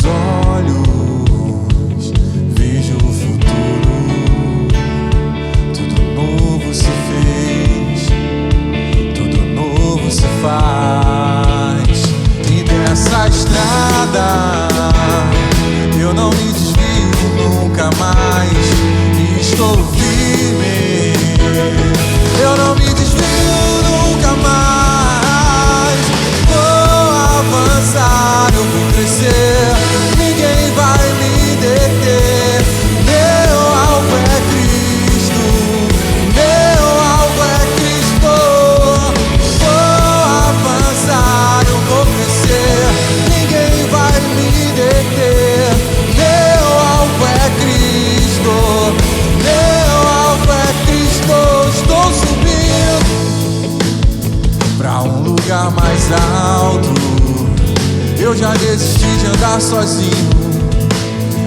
olhos vejo o futuro. Tudo novo se fez, tudo novo se faz. E dessa estrada eu não me desvio nunca mais. E estou firme, eu não me desvio nunca mais. Vou avançar, eu vou crescer, ninguém vai me deter. Meu alvo é Cristo, meu alvo é Cristo. Vou avançar, eu vou crescer, ninguém vai me deter. Meu alvo é Cristo, meu alvo é Cristo. Estou subindo pra um lugar mais alto. Eu já desisti de andar sozinho,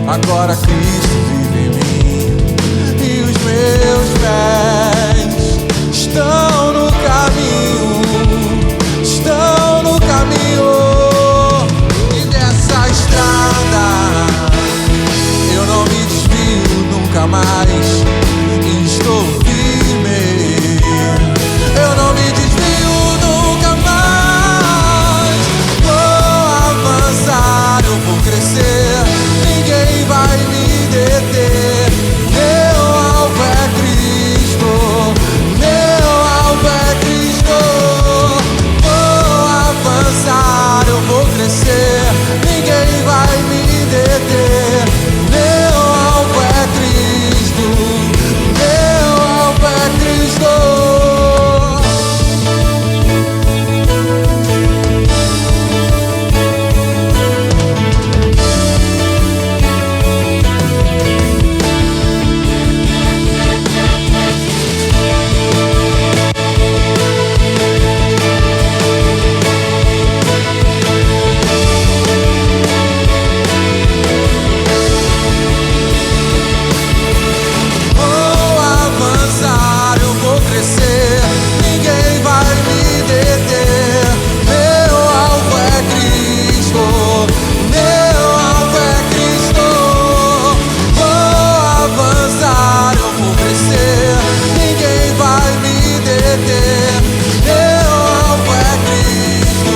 agora Cristo vive em mim. E os meus pés estão no caminho, estão no caminho. E dessa estrada eu não me desvio nunca mais. E estou firme, eu não me desvio nunca mais. Vou avançar, eu vou crescer, ninguém vai me deter. Meu alvo é Cristo, meu alvo é Cristo. Vou avançar, eu vou crescer, ninguém vai me deter. Meu alvo é Cristo, meu alvo é Cristo. Vou avançar, eu vou crescer, ninguém vai me deter. Meu alvo é Cristo, meu alvo é Cristo. Vou avançar, eu vou crescer, ninguém vai me deter. Meu alvo é Cristo,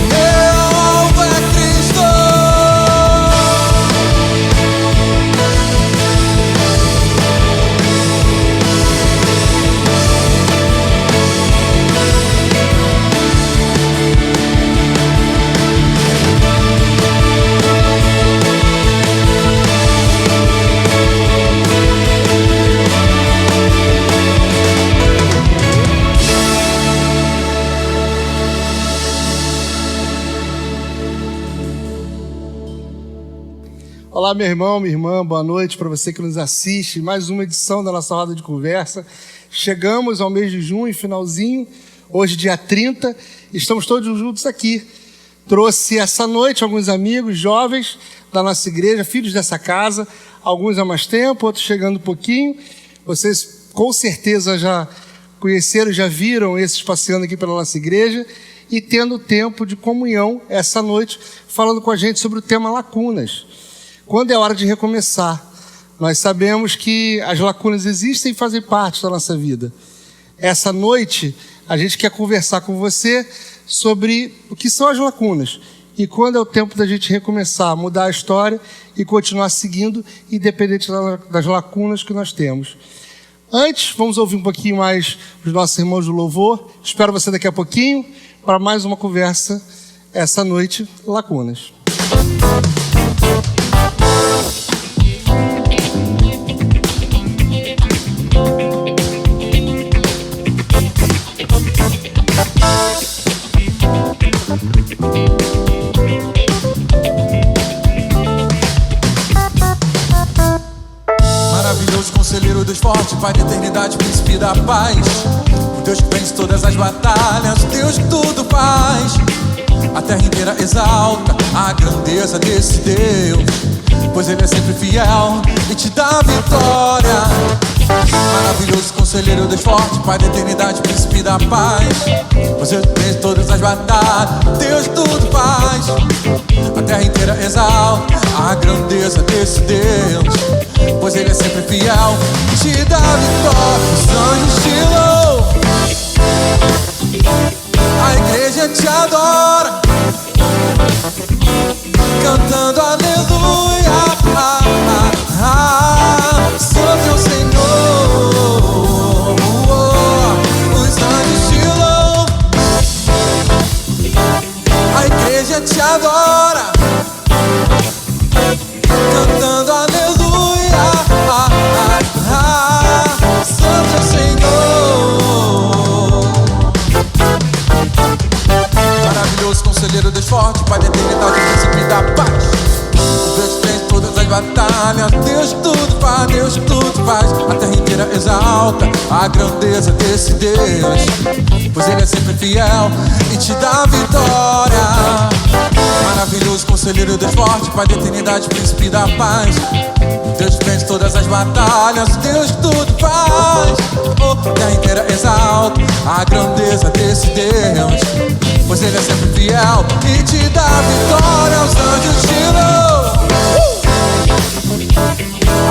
meu alvo é Cristo. Olá, meu irmão, minha irmã, boa noite para você que nos assiste. Mais uma edição da nossa roda de conversa. Chegamos ao mês de junho, finalzinho, hoje dia 30, estamos todos juntos aqui. Trouxe essa noite alguns amigos jovens da nossa igreja, filhos dessa casa, alguns há mais tempo, outros chegando um pouquinho. Vocês com certeza já conheceram, já viram esses passeando aqui pela nossa igreja e tendo tempo de comunhão essa noite, falando com a gente sobre o tema lacunas. Quando é hora de recomeçar, nós sabemos que as lacunas existem e fazem parte da nossa vida. Essa noite, a gente quer conversar com você sobre o que são as lacunas. E quando é o tempo da gente recomeçar, mudar a história e continuar seguindo, independente das lacunas que nós temos. Antes, vamos ouvir um pouquinho mais os nossos irmãos do louvor. Espero você daqui a pouquinho para mais uma conversa essa noite, Lacunas. Maravilhoso conselheiro dos fortes, Pai da eternidade, príncipe da paz. O Deus que vence todas as batalhas, o Deus que tudo faz. A terra inteira exalta a grandeza desse Deus, pois Ele é sempre fiel e te dá vitória. Maravilhoso conselheiro, Deus forte, Pai da eternidade, príncipe da paz. Você vence todas as batalhas, Deus tudo faz. A terra inteira exalta a grandeza desse Deus, pois Ele é sempre fiel, te dá vitória. Os anjos te louvam, a igreja te adora, cantando aleluia. Santo é o Senhor, os anjos te louvam, a igreja te adora, cantando aleluia. Santo é o Senhor. Maravilhoso conselheiro, Deus forte, Pai da eternidade, príncipe da paz. Deus tem todas as batalhas, Deus tudo faz, Deus tudo faz. A terra inteira exalta a grandeza desse Deus, pois Ele é sempre fiel e te dá vitória. Maravilhoso conselheiro, Deus forte, Pai da eternidade, príncipe da paz. Deus vence todas as batalhas, Deus tudo faz. A terra inteira exalta a grandeza desse Deus, pois Ele é sempre fiel e te dá vitória. Os anjos te louvam,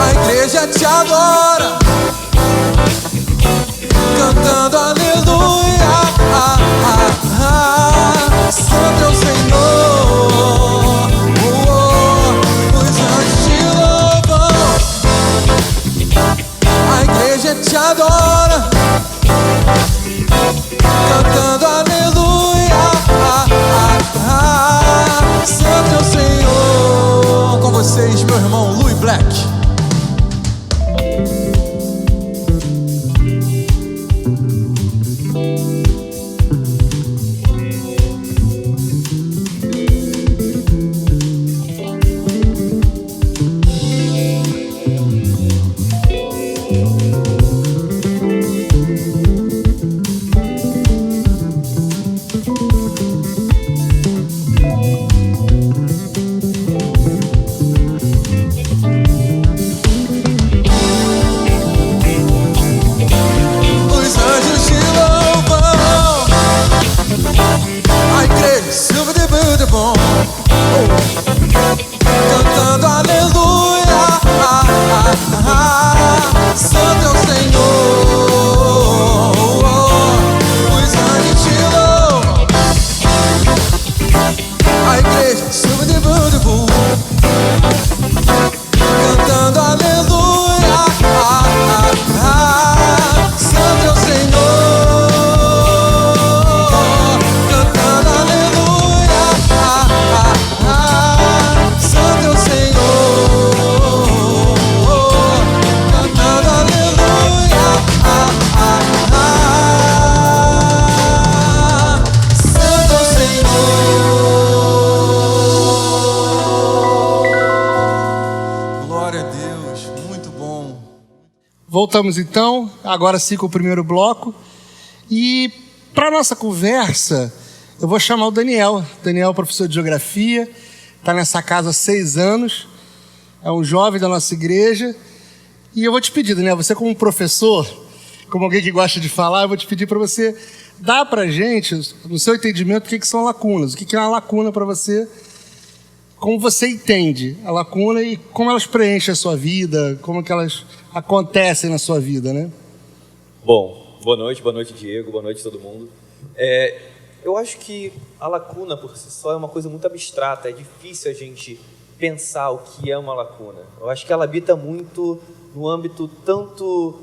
a igreja te adora, cantando aleluia. Santo é o Senhor, os anjos te louvam, a igreja te adora, cantando aleluia. Santo é o Senhor. Com vocês, meu irmão Louis Black. Cantando aleluia. Santo é o Senhor, os anjos te louvam, a igreja sube de budu, cantando aleluia. Santo é o Senhor, cantando aleluia. Santo é o Senhor, cantando aleluia. Santo é o Senhor. Glória a Deus, muito bom. Voltamos então, agora sim com o primeiro bloco. E para nossa conversa, eu vou chamar o Daniel. Daniel é professor de geografia, está nessa casa há 6 anos, é um jovem da nossa igreja. E eu vou te pedir, Daniel, você como professor, como alguém que gosta de falar, eu vou te pedir para você dar para a gente, no seu entendimento, o que são lacunas. O que é uma lacuna para você, como você entende a lacuna e como elas preenchem a sua vida, como que elas acontecem na sua vida, né? Bom, boa noite Diego, boa noite todo mundo. Eu acho que a lacuna por si só é uma coisa muito abstrata, é difícil a gente pensar o que é uma lacuna. Eu acho que ela habita muito no âmbito tanto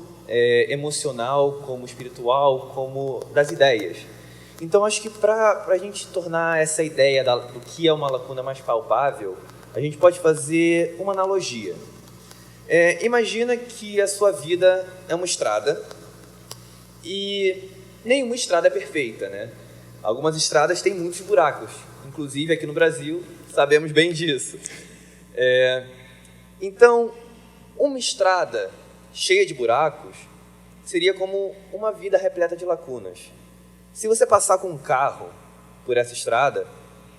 emocional, como espiritual, como das ideias. Então acho que para a gente tornar essa ideia do que é uma lacuna mais palpável, a gente pode fazer uma analogia. Imagina que a sua vida é uma estrada e nenhuma estrada é perfeita, né? Algumas estradas têm muitos buracos, inclusive aqui no Brasil sabemos bem disso. Então, uma estrada cheia de buracos seria como uma vida repleta de lacunas. Se você passar com um carro por essa estrada,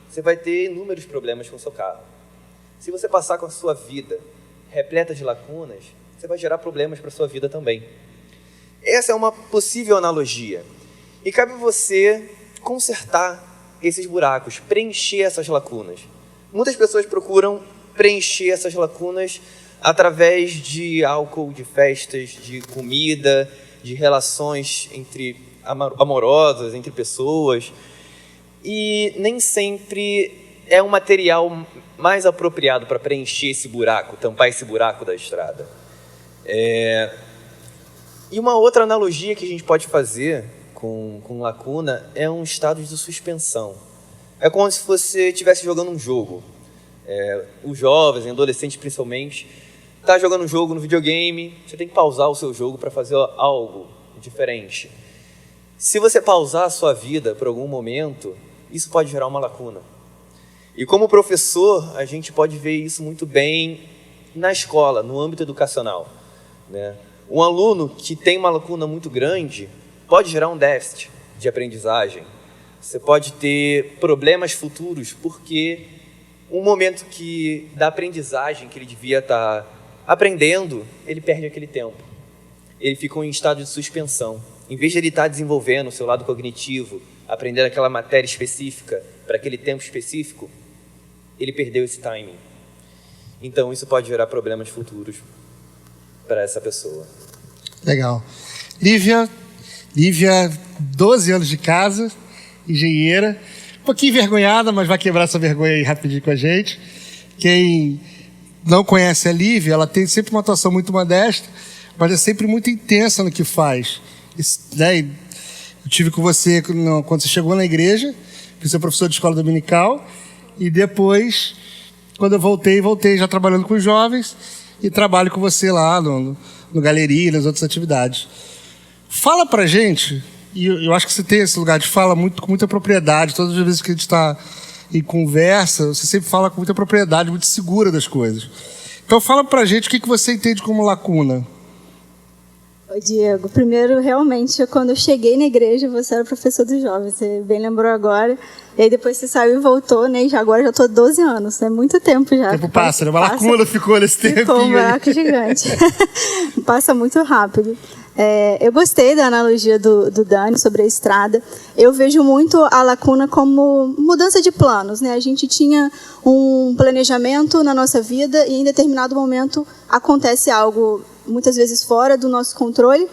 você vai ter inúmeros problemas com o seu carro. Se você passar com a sua vida repleta de lacunas, você vai gerar problemas para a sua vida também. Essa é uma possível analogia. E cabe você consertar esses buracos, preencher essas lacunas. Muitas pessoas procuram preencher essas lacunas através de álcool, de festas, de comida, de relações amorosas, entre pessoas. E nem sempre é um material mais apropriado para preencher esse buraco, tampar esse buraco da estrada. E uma outra analogia que a gente pode fazer com lacuna é um estado de suspensão. É como se você estivesse jogando um jogo. Os jovens, adolescentes principalmente, está jogando um jogo no videogame, você tem que pausar o seu jogo para fazer algo diferente. Se você pausar a sua vida por algum momento, isso pode gerar uma lacuna. E como professor, a gente pode ver isso muito bem na escola, no âmbito educacional, né? Um aluno que tem uma lacuna muito grande pode gerar um déficit de aprendizagem. Você pode ter problemas futuros porque um momento da aprendizagem que ele devia estar aprendendo, ele perde aquele tempo. Ele ficou em estado de suspensão. Em vez de ele estar desenvolvendo o seu lado cognitivo, aprendendo aquela matéria específica para aquele tempo específico, ele perdeu esse timing. Então, isso pode gerar problemas futuros para essa pessoa. Legal. Lívia, 12 anos de casa, engenheira, um pouquinho envergonhada, mas vai quebrar essa vergonha aí rapidinho com a gente. Quem não conhece a Lívia, ela tem sempre uma atuação muito modesta, mas é sempre muito intensa no que faz. Eu tive com você quando você chegou na igreja, que você é professor de escola dominical, e depois, quando eu voltei já trabalhando com jovens, e trabalho com você lá no Galeria e nas outras atividades. Fala pra gente, e eu acho que você tem esse lugar de fala com muita propriedade, todas as vezes que a gente está em conversa, você sempre fala com muita propriedade, muito segura das coisas. Então fala pra gente o que você entende como lacuna. Oi, Diego. Primeiro, realmente, quando eu cheguei na igreja, você era professor dos jovens, você bem lembrou agora. E aí depois você saiu e voltou, né? E agora já estou 12 anos, é muito tempo já. O tempo passa, né? Uma lacuna ficou nesse tempo. Ficou um buraco gigante. Passa muito rápido. Eu gostei da analogia do Dani sobre a estrada. Eu vejo muito a lacuna como mudança de planos, né? A gente tinha um planejamento na nossa vida e em determinado momento acontece algo muitas vezes fora do nosso controle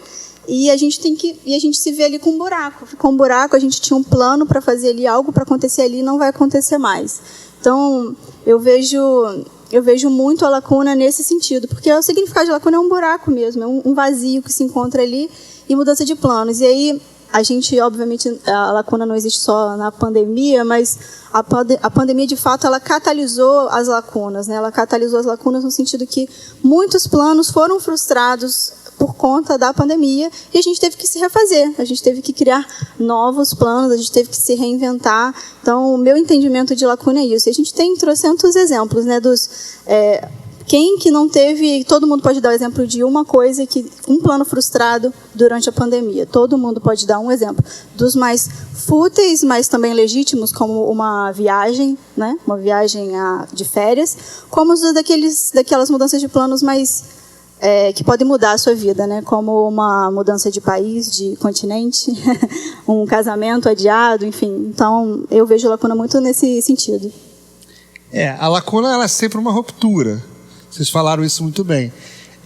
e a gente se vê ali com um buraco. Ficou um buraco, a gente tinha um plano para fazer ali algo para acontecer ali e não vai acontecer mais. Então, eu vejo muito a lacuna nesse sentido, porque o significado de lacuna é um buraco mesmo, é um vazio que se encontra ali e mudança de planos. E aí, a gente, obviamente, a lacuna não existe só na pandemia, mas a pandemia, de fato, ela catalisou as lacunas, né? Ela catalisou as lacunas no sentido que muitos planos foram frustrados por conta da pandemia e a gente teve que se refazer, a gente teve que criar novos planos, a gente teve que se reinventar. Então, o meu entendimento de lacuna é isso. E a gente tem trocentos exemplos, né, quem que não teve, todo mundo pode dar o exemplo de uma coisa, um plano frustrado durante a pandemia. Todo mundo pode dar um exemplo. Dos mais fúteis, mas também legítimos, como uma viagem, né? Uma viagem de férias, como os daquelas mudanças de planos mais que podem mudar a sua vida, né? Como uma mudança de país, de continente, um casamento adiado, enfim. Então, eu vejo a lacuna muito nesse sentido. A lacuna ela é sempre uma ruptura. Vocês falaram isso muito bem.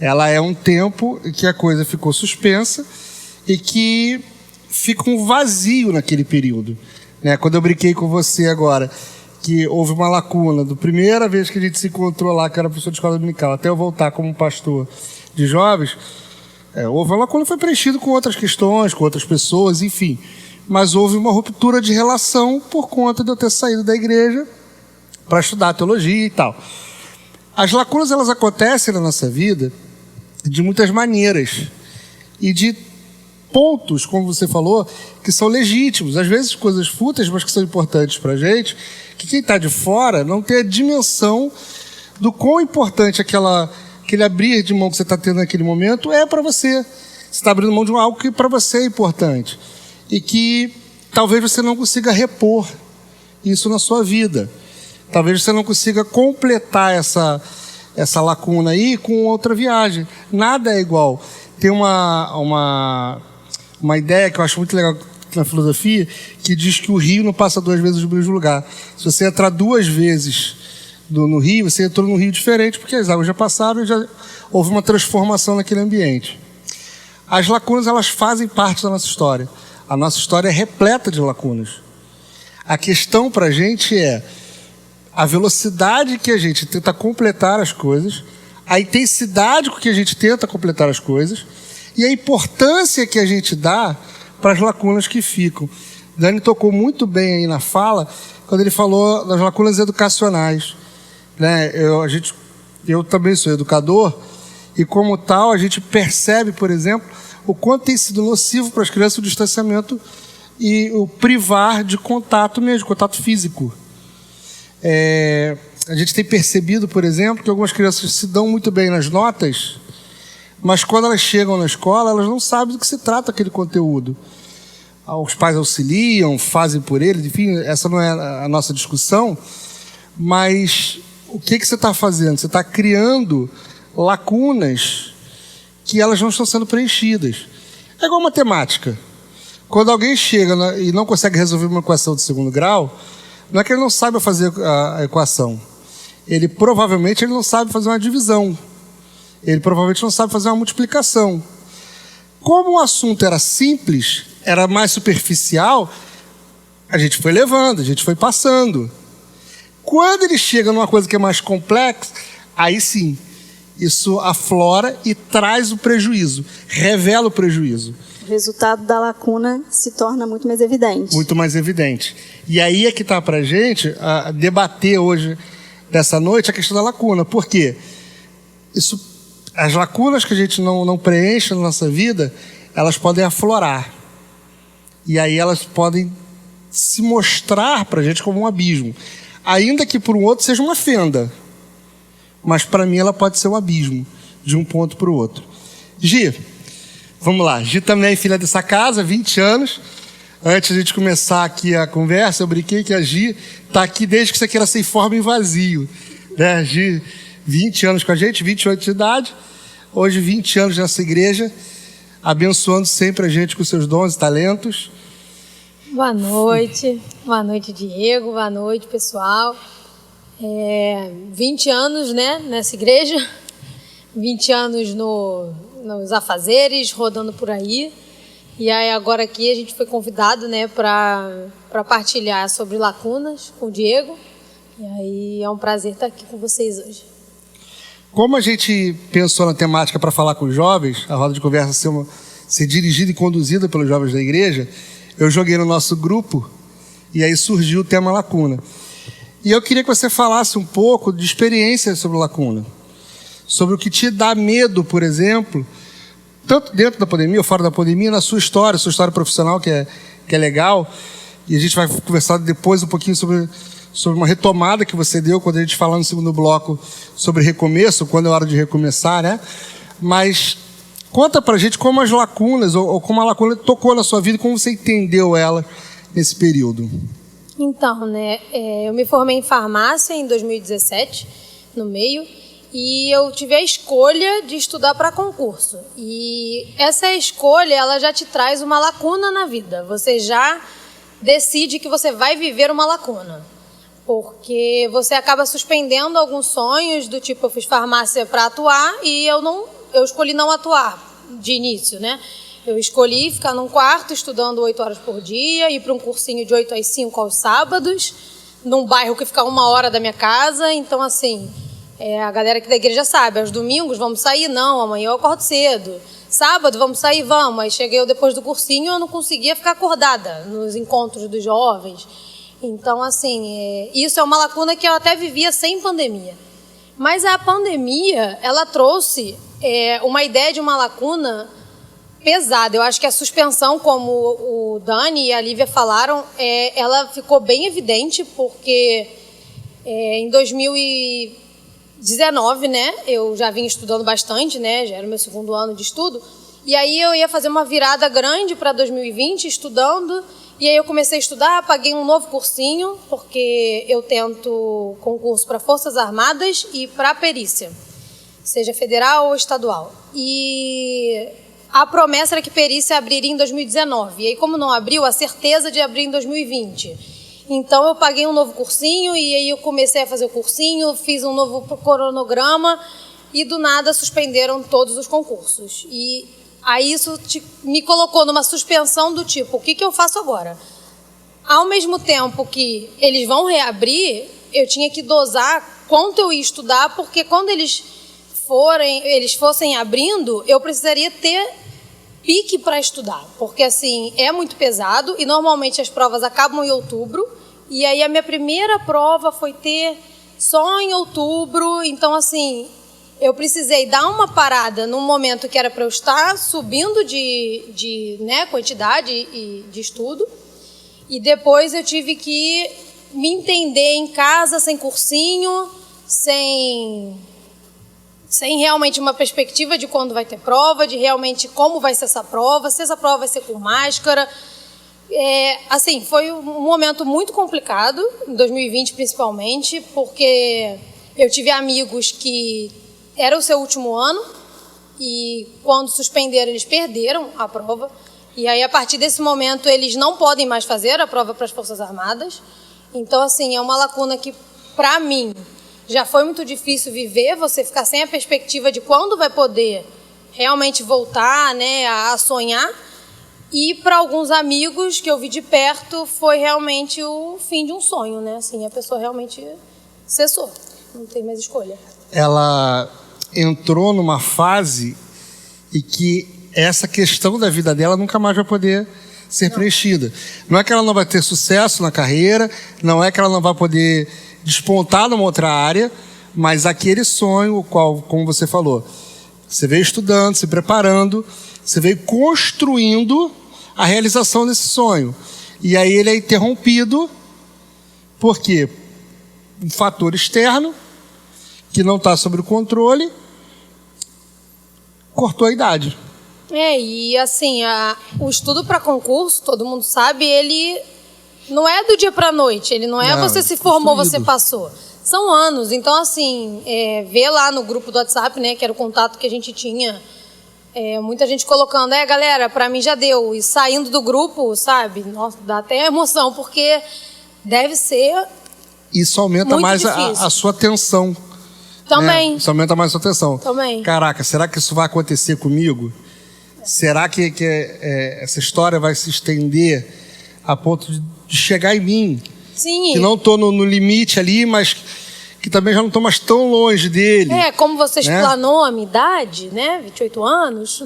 Ela é um tempo em que a coisa ficou suspensa e que fica um vazio naquele período, né? Quando eu brinquei com você agora, que houve uma lacuna, da primeira vez que a gente se encontrou lá, que era professor de escola dominical, até eu voltar como pastor de jovens, houve uma lacuna, foi preenchido com outras questões, com outras pessoas, enfim. Mas houve uma ruptura de relação por conta de eu ter saído da igreja para estudar teologia e tal. As lacunas, elas acontecem na nossa vida de muitas maneiras e de pontos, como você falou, que são legítimos. Às vezes coisas fúteis, mas que são importantes para a gente, que quem está de fora não tem a dimensão do quão importante aquele abrir de mão que você está tendo naquele momento é para você. Você está abrindo mão de algo que para você é importante e que talvez você não consiga repor isso na sua vida. Talvez você não consiga completar essa lacuna aí com outra viagem. Nada é igual. Tem uma ideia que eu acho muito legal na filosofia, que diz que o rio não passa 2 vezes no mesmo lugar. Se você entrar 2 vezes no rio, você entrou num rio diferente, porque as águas já passaram e já houve uma transformação naquele ambiente. As lacunas, elas fazem parte da nossa história. A nossa história é repleta de lacunas. A questão para a gente é a velocidade que a gente tenta completar as coisas, a intensidade com que a gente tenta completar as coisas e a importância que a gente dá para as lacunas que ficam. Dani tocou muito bem aí na fala, quando ele falou das lacunas educacionais. Né? Eu também sou educador, e como tal, a gente percebe, por exemplo, o quanto tem sido nocivo para as crianças o distanciamento e o privar de contato mesmo, contato físico. A gente tem percebido, por exemplo, que algumas crianças se dão muito bem nas notas, mas quando elas chegam na escola, elas não sabem do que se trata aquele conteúdo. Os pais auxiliam, fazem por eles, enfim, essa não é a nossa discussão, mas o que você está fazendo? Você está criando lacunas que elas não estão sendo preenchidas. É igual matemática. Quando alguém chega e não consegue resolver uma equação de 2º grau, não é que ele não saiba fazer a equação. Ele provavelmente não sabe fazer uma divisão. Ele provavelmente não sabe fazer uma multiplicação. Como o assunto era simples, era mais superficial, a gente foi levando, a gente foi passando. Quando ele chega numa coisa que é mais complexa, aí sim, isso aflora e traz o prejuízo, revela o prejuízo. O resultado da lacuna se torna muito mais evidente. Muito mais evidente. E aí é que está para a gente debater hoje, dessa noite, a questão da lacuna. Por quê? As lacunas que a gente não preenche na nossa vida, elas podem aflorar. E aí elas podem se mostrar para a gente como um abismo. Ainda que por um outro seja uma fenda. Mas para mim ela pode ser um abismo, de um ponto para o outro. Gi, vamos lá. Gi também é filha dessa casa, 20 anos. Antes de a gente começar aqui a conversa, eu brinquei que a Gi está aqui desde que isso aqui era sem forma e vazio. Né? Gi, 20 anos com a gente, 28 de idade. Hoje, 20 anos nessa igreja, abençoando sempre a gente com seus dons e talentos. Boa noite, Diego, boa noite, pessoal. 20 anos, né, nessa igreja, 20 anos nos afazeres, rodando por aí. E aí agora aqui a gente foi convidado, né, para partilhar sobre lacunas com o Diego. E aí é um prazer estar aqui com vocês hoje. Como a gente pensou na temática para falar com os jovens, a roda de conversa ser dirigida e conduzida pelos jovens da igreja, eu joguei no nosso grupo e aí surgiu o tema lacuna. E eu queria que você falasse um pouco de experiência sobre lacuna. Sobre o que te dá medo, por exemplo, tanto dentro da pandemia ou fora da pandemia, na sua história profissional, que é legal. E a gente vai conversar depois um pouquinho sobre uma retomada que você deu quando a gente falou no segundo bloco sobre recomeço, quando é hora de recomeçar, né? Mas conta pra gente como as lacunas, ou como a lacuna tocou na sua vida, como você entendeu ela nesse período. Então, né, eu me formei em farmácia em 2017, no meio, e eu tive a escolha de estudar para concurso. E essa escolha, ela já te traz uma lacuna na vida. Você já decide que você vai viver uma lacuna. Porque você acaba suspendendo alguns sonhos, do tipo, eu fiz farmácia para atuar e eu escolhi não atuar de início, né? Eu escolhi ficar num quarto estudando 8 horas por dia, ir para um cursinho de 8 às 5 aos sábados, num bairro que fica 1 hora da minha casa. Então, assim, a galera aqui da igreja sabe, aos domingos vamos sair? Não, amanhã eu acordo cedo. Sábado vamos sair? Vamos. Aí cheguei eu depois do cursinho, eu não conseguia ficar acordada nos encontros dos jovens. Então, assim, isso é uma lacuna que eu até vivia sem pandemia. Mas a pandemia, ela trouxe uma ideia de uma lacuna pesada. Eu acho que a suspensão, como o Dani e a Lívia falaram, ela ficou bem evidente, porque em 2019, né, eu já vinha estudando bastante, né, já era o meu 2º ano de estudo, e aí eu ia fazer uma virada grande para 2020 estudando, E aí eu comecei a estudar, paguei um novo cursinho, porque eu tento concurso para Forças Armadas e para perícia, seja federal ou estadual. E a promessa era que perícia abriria em 2019. E aí, como não abriu, a certeza de abrir em 2020. Então, eu paguei um novo cursinho e aí eu comecei a fazer o cursinho, fiz um novo cronograma e, do nada, suspenderam todos os concursos. E aí isso me colocou numa suspensão do tipo, o que eu faço agora? Ao mesmo tempo que eles vão reabrir, eu tinha que dosar quanto eu ia estudar, porque quando eles fossem abrindo, eu precisaria ter pique para estudar, porque assim, é muito pesado e normalmente as provas acabam em outubro, e aí a minha primeira prova foi ter só em outubro, então assim, eu precisei dar uma parada num momento que era para eu estar subindo de quantidade de estudo, e depois eu tive que me entender em casa, sem cursinho, sem realmente uma perspectiva de quando vai ter prova, de realmente como vai ser essa prova, se essa prova vai ser com máscara. Assim, foi um momento muito complicado, em 2020 principalmente, porque eu tive amigos que era o seu último ano e quando suspenderam eles perderam a prova. E aí, a partir desse momento, eles não podem mais fazer a prova para as Forças Armadas. Então, assim, é uma lacuna que, para mim, já foi muito difícil viver, você ficar sem a perspectiva de quando vai poder realmente voltar, né, a sonhar. E para alguns amigos que eu vi de perto, foi realmente o fim de um sonho, né? Assim, a pessoa realmente cessou, não tem mais escolha. Ela entrou numa fase e que essa questão da vida dela nunca mais vai poder ser preenchida. Não é que ela não vai ter sucesso na carreira, não é que ela não vai poder despontar numa outra área, mas aquele sonho, o qual, como você falou, você veio estudando, se preparando, você veio construindo a realização desse sonho. E aí ele é interrompido, por quê? Um fator externo, que não está sob o controle, cortou a idade. E assim, o estudo para concurso, todo mundo sabe, ele não é do dia para a noite, ele não é você se formou, você passou. São anos, então assim, vê lá no grupo do WhatsApp, né, que era o contato que a gente tinha, muita gente colocando, galera, para mim já deu, e saindo do grupo, sabe, nossa, dá até emoção, porque deve ser isso aumenta mais a sua tensão. Também. Né? Isso aumenta mais a sua tensão. Também. Caraca, será que isso vai acontecer comigo? Será que essa história vai se estender a ponto de chegar em mim? Sim. Que não estou no limite ali, mas que também já não estou mais tão longe dele. Como você explanou a minha idade, né? 28 anos.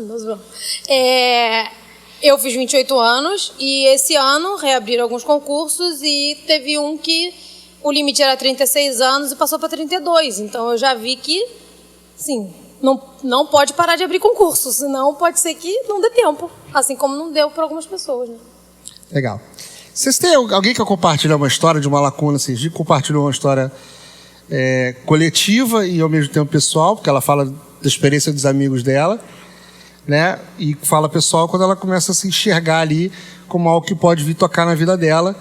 Eu fiz 28 anos e esse ano reabriram alguns concursos e teve um que o limite era 36 anos e passou para 32. Então eu já vi que, sim, não pode parar de abrir concurso, senão pode ser que não dê tempo, assim como não deu para algumas pessoas, né? Legal. Vocês têm alguém que compartilhar uma história de uma lacuna? Assim, Gi compartilhou uma história coletiva e ao mesmo tempo pessoal, porque ela fala da experiência dos amigos dela, né? E fala pessoal quando ela começa a se enxergar ali como algo que pode vir tocar na vida dela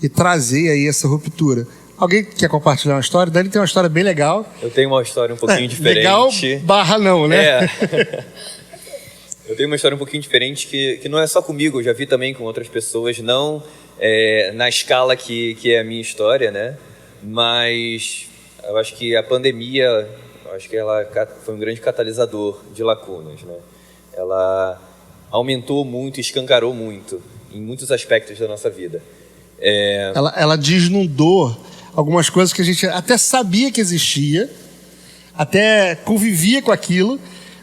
e trazer aí essa ruptura. Alguém quer compartilhar uma história? Dani tem uma história bem legal. Eu tenho uma história um pouquinho diferente. Legal / não, né? Eu tenho uma história um pouquinho diferente que não é só comigo, eu já vi também com outras pessoas, não na escala que é a minha história, né? Mas eu acho que a pandemia, ela foi um grande catalisador de lacunas, né? Ela aumentou muito, escancarou muito em muitos aspectos da nossa vida. Ela desnudou algumas coisas que a gente até sabia que existia, até convivia com aquilo,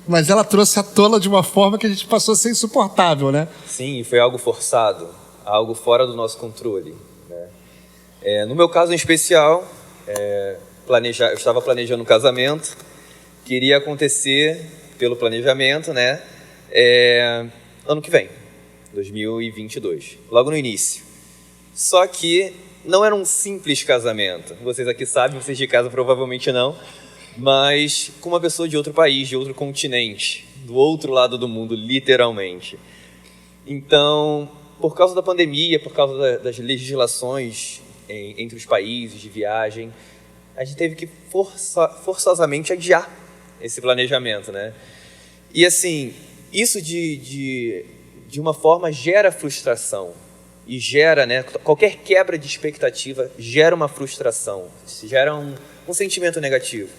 mas ela trouxe à tona de uma forma que a gente passou a ser insuportável, né? Sim, foi algo forçado, algo fora do nosso controle, né? No meu caso em especial, eu estava planejando um casamento, queria acontecer pelo planejamento, né? Ano que vem, 2022, logo no início. Só que não era um simples casamento. Vocês aqui sabem, vocês de casa provavelmente não, mas com uma pessoa de outro país, de outro continente, do outro lado do mundo, literalmente. Então, por causa da pandemia, por causa das legislações entre os países de viagem, a gente teve que forçosamente adiar esse planejamento, né? E assim, isso de uma forma gera frustração e gera, né, qualquer quebra de expectativa gera uma frustração, gera um sentimento negativo.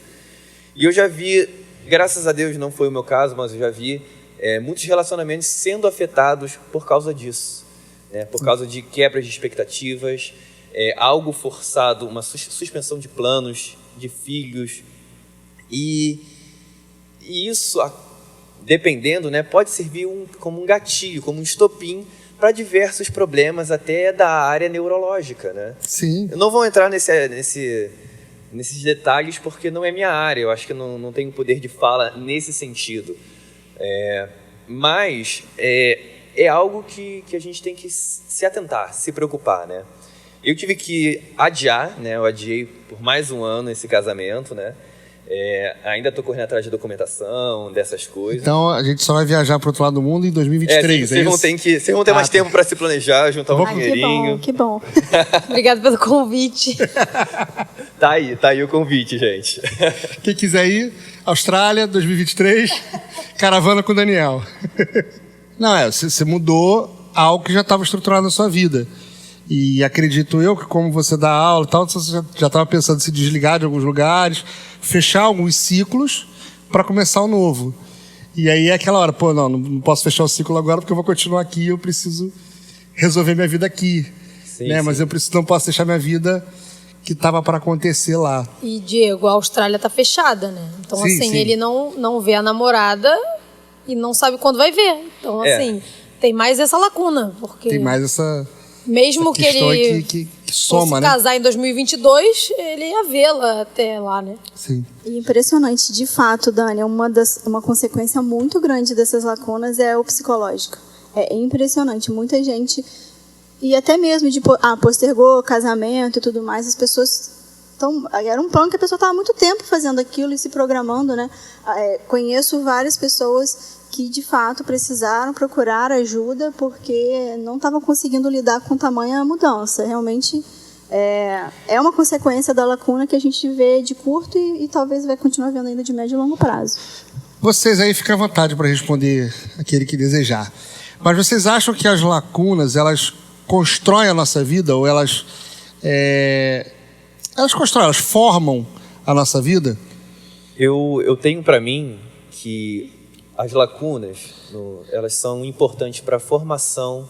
E eu já vi, graças a Deus não foi o meu caso, mas eu já vi muitos relacionamentos sendo afetados por causa disso, né? Por causa de quebras de expectativas, algo forçado, uma suspensão de planos, de filhos, e isso, dependendo, né, pode servir como um gatilho, como um estopim para diversos problemas até da área neurológica, né? Sim. Eu não vou entrar nesses detalhes porque não é minha área, eu acho que não tenho poder de fala nesse sentido. Mas é algo que a gente tem que se atentar, se preocupar, né? Eu tive que adiar, né? Eu adiei por mais um ano esse casamento, né? Ainda estou correndo atrás de documentação, dessas coisas. Então a gente só vai viajar para o outro lado do mundo em 2023, vocês vão ter mais tempo para se planejar, juntar um dinheirinho. Que bom. Obrigada pelo convite. Tá aí o convite, gente. Quem quiser ir, Austrália, 2023, caravana com o Daniel. Não, você mudou algo que já estava estruturado na sua vida. E acredito eu que, como você dá aula e tal, você já estava pensando em se desligar de alguns lugares, fechar alguns ciclos para começar o novo. E aí é aquela hora, pô, não posso fechar o ciclo agora porque eu vou continuar aqui e eu preciso resolver minha vida aqui. Sim, né? sim. Mas não posso deixar minha vida que estava para acontecer lá. E, Diego, a Austrália tá fechada, né? Então, Sim, assim, sim. ele não vê a namorada e não sabe quando vai ver. Então, assim, tem mais essa lacuna, porque... Tem mais essa Mesmo que questão ele aí que soma, fosse né? casar em 2022, ele ia vê-la até lá, né? Sim. E impressionante, de fato, Dani, uma consequência muito grande dessas lacunas é o psicológico. É impressionante, muita gente, e até mesmo de postergou casamento e tudo mais, as pessoas era um plano que a pessoa estava há muito tempo fazendo aquilo e se programando, né? Conheço várias pessoas que de fato precisaram procurar ajuda porque não estavam conseguindo lidar com tamanha mudança. Realmente é uma consequência da lacuna que a gente vê de curto e talvez vai continuar vendo ainda de médio e longo prazo. Vocês aí ficam à vontade para responder aquele que desejar. Mas vocês acham que as lacunas, elas constroem a nossa vida ou elas constroem, elas formam a nossa vida? Eu tenho para mim que as lacunas, elas são importantes para a formação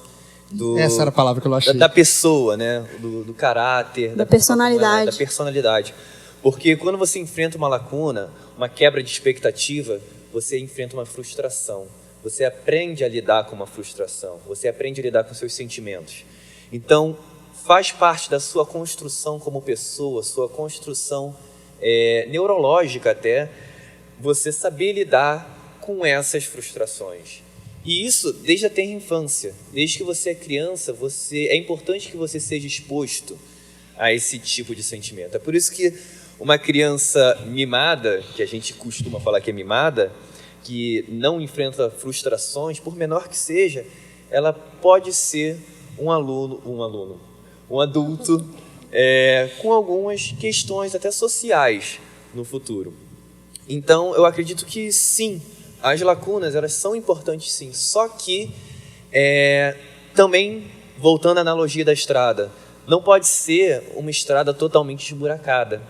Essa era a palavra que eu achei. da pessoa, né? Do caráter, Da personalidade. Da personalidade. Porque quando você enfrenta uma lacuna, uma quebra de expectativa, você enfrenta uma frustração. Você aprende a lidar com uma frustração. Você aprende a lidar com seus sentimentos. Então, faz parte da sua construção como pessoa, sua construção neurológica até, você saber lidar com essas frustrações. E isso desde a tenra infância. Desde que você é criança, é importante que você seja exposto a esse tipo de sentimento. É por isso que uma criança mimada, que a gente costuma falar que é mimada, que não enfrenta frustrações, por menor que seja, ela pode ser um adulto com algumas questões até sociais no futuro. Então, eu acredito que sim, as lacunas, elas são importantes sim, só que também, voltando à analogia da estrada, não pode ser uma estrada totalmente esburacada,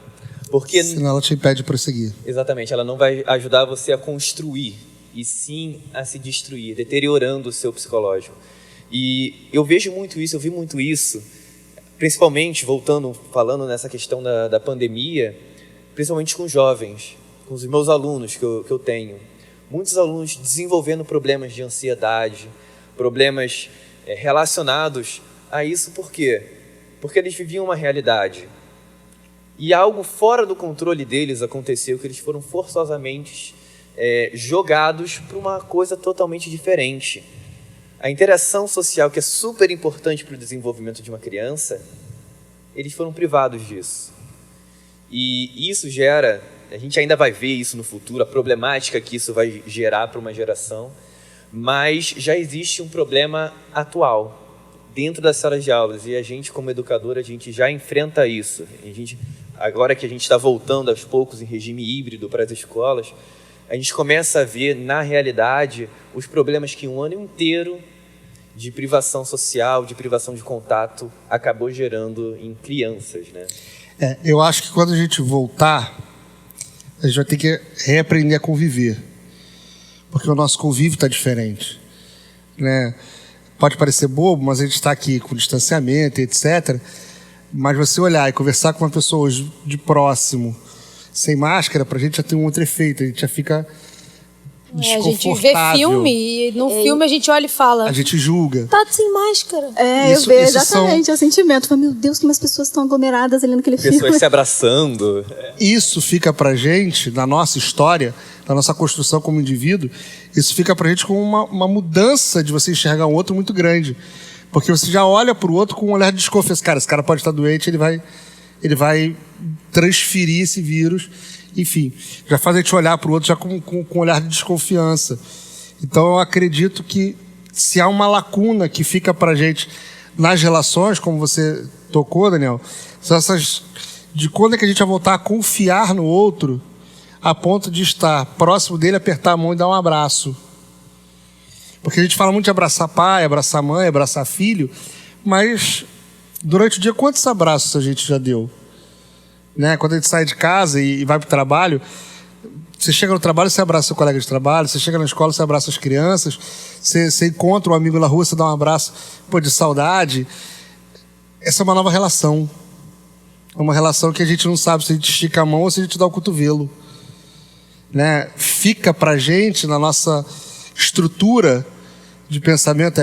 porque senão ela te impede de prosseguir. Exatamente, ela não vai ajudar você a construir, e sim a se destruir, deteriorando o seu psicológico. E eu vejo muito isso, eu vi muito isso, principalmente, falando nessa questão da pandemia, principalmente com jovens, com os meus alunos que eu tenho. Muitos alunos desenvolvendo problemas de ansiedade, problemas relacionados a isso, por quê? Porque eles viviam uma realidade. E algo fora do controle deles aconteceu, que eles foram forçosamente jogados para uma coisa totalmente diferente. A interação social, que é super importante para o desenvolvimento de uma criança, eles foram privados disso. E isso gera, a gente ainda vai ver isso no futuro, a problemática que isso vai gerar para uma geração, mas já existe um problema atual. dentro das salas de aulas. E a gente, como educador, a gente já enfrenta isso. Agora que a gente está voltando aos poucos em regime híbrido para as escolas, a gente começa a ver, na realidade, os problemas que um ano inteiro de privação social, de privação de contato, acabou gerando em crianças, né? Eu acho que quando a gente voltar, a gente vai ter que reaprender a conviver. Porque o nosso convívio está diferente, né? Pode parecer bobo, mas a gente está aqui com distanciamento, etc. Mas você olhar e conversar com uma pessoa hoje de próximo, sem máscara, para a gente já tem um outro efeito. A gente já fica desconfortável. A gente vê filme e no filme a gente olha e fala... A gente julga. Tá sem máscara. Eu vejo exatamente o sentimento. Meu Deus, como as pessoas estão aglomeradas ali naquele filme. Pessoas se abraçando. Isso fica pra gente, na nossa história, na nossa construção como indivíduo, isso fica pra gente como uma mudança de você enxergar um outro muito grande. Porque você já olha pro outro com um olhar de desconfiança. Cara, esse cara pode estar doente, ele vai transferir esse vírus. Enfim, já faz a gente olhar para o outro já com um olhar de desconfiança. Então, eu acredito que se há uma lacuna que fica para a gente nas relações, como você tocou, Daniel, são essas de quando é que a gente vai voltar a confiar no outro a ponto de estar próximo dele, apertar a mão e dar um abraço. Porque a gente fala muito de abraçar pai, abraçar mãe, abraçar filho, mas durante o dia, quantos abraços a gente já deu? Né? Quando a gente sai de casa e vai para o trabalho, você chega no trabalho, você abraça seu colega de trabalho, você chega na escola, você abraça as crianças, você encontra um amigo na rua, você dá um abraço de saudade. Essa é uma nova relação. É uma relação que a gente não sabe se a gente estica a mão ou se a gente dá o cotovelo. Né? Fica pra gente, na nossa estrutura de pensamento,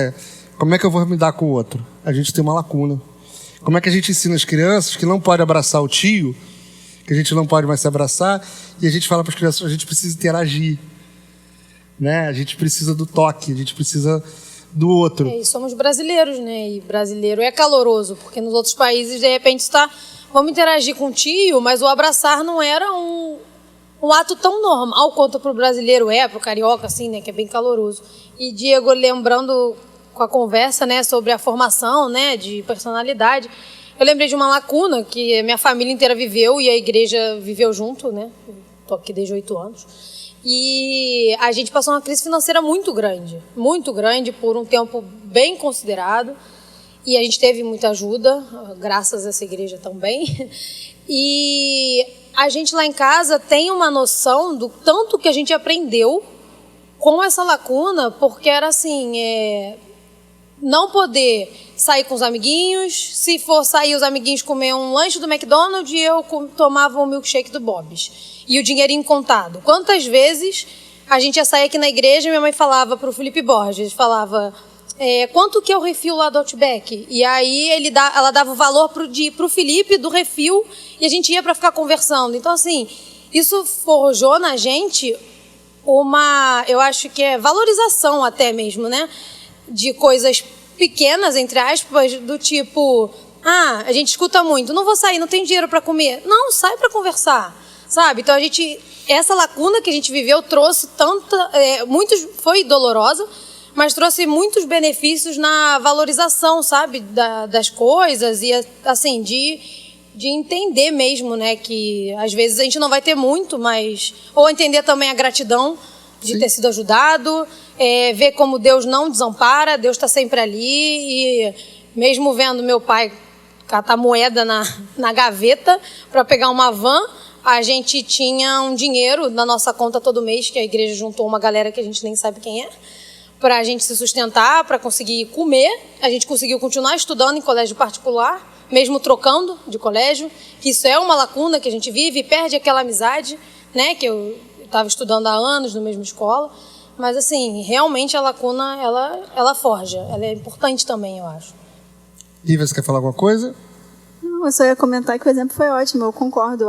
como é que eu vou me dar com o outro? A gente tem uma lacuna. Como é que a gente ensina as crianças que não pode abraçar o tio, que a gente não pode mais se abraçar, e a gente fala para as crianças que a gente precisa interagir, né? A gente precisa do toque, a gente precisa do outro. E somos brasileiros, né? E brasileiro é caloroso, porque nos outros países, de repente, vamos interagir com o tio, mas o abraçar não era um ato tão normal quanto para o brasileiro para o carioca, assim, né? Que é bem caloroso. E Diego, lembrando com a conversa, né, sobre a formação, né, de personalidade, eu lembrei de uma lacuna que a minha família inteira viveu e a igreja viveu junto, né? Estou aqui desde 8 anos. E a gente passou uma crise financeira muito grande por um tempo bem considerado. E a gente teve muita ajuda, graças a essa igreja também. E a gente lá em casa tem uma noção do tanto que a gente aprendeu com essa lacuna, porque era assim, não poder sair com os amiguinhos, se for sair os amiguinhos comer um lanche do McDonald's, eu tomava um milkshake do Bob's. E o dinheirinho contado. Quantas vezes a gente ia sair aqui na igreja e minha mãe falava para o Felipe Borges, falava, quanto que é o refil lá do Outback? E aí ela dava o valor pro Felipe do refil e a gente ia para ficar conversando. Então, assim, isso forjou na gente eu acho que é valorização até mesmo, né? De coisas pequenas, entre aspas, do tipo, a gente escuta muito, não vou sair, não tenho dinheiro para comer. Não, sai para conversar, sabe? Então essa lacuna que a gente viveu trouxe foi dolorosa, mas trouxe muitos benefícios na valorização, sabe, das coisas e assim de entender mesmo, né, que às vezes a gente não vai ter muito, mas ou entender também a gratidão de ter sido ajudado, ver como Deus não desampara, Deus está sempre ali, e mesmo vendo meu pai catar moeda na gaveta para pegar uma van, a gente tinha um dinheiro na nossa conta todo mês, que a igreja juntou uma galera que a gente nem sabe quem é, para a gente se sustentar, para conseguir comer. A gente conseguiu continuar estudando em colégio particular, mesmo trocando de colégio, que isso é uma lacuna que a gente vive e perde aquela amizade, né, que eu estava estudando há anos na mesma escola, mas assim, realmente a lacuna, ela forja, ela é importante também, eu acho. E você quer falar alguma coisa? Não, eu só ia comentar que o exemplo foi ótimo, eu concordo,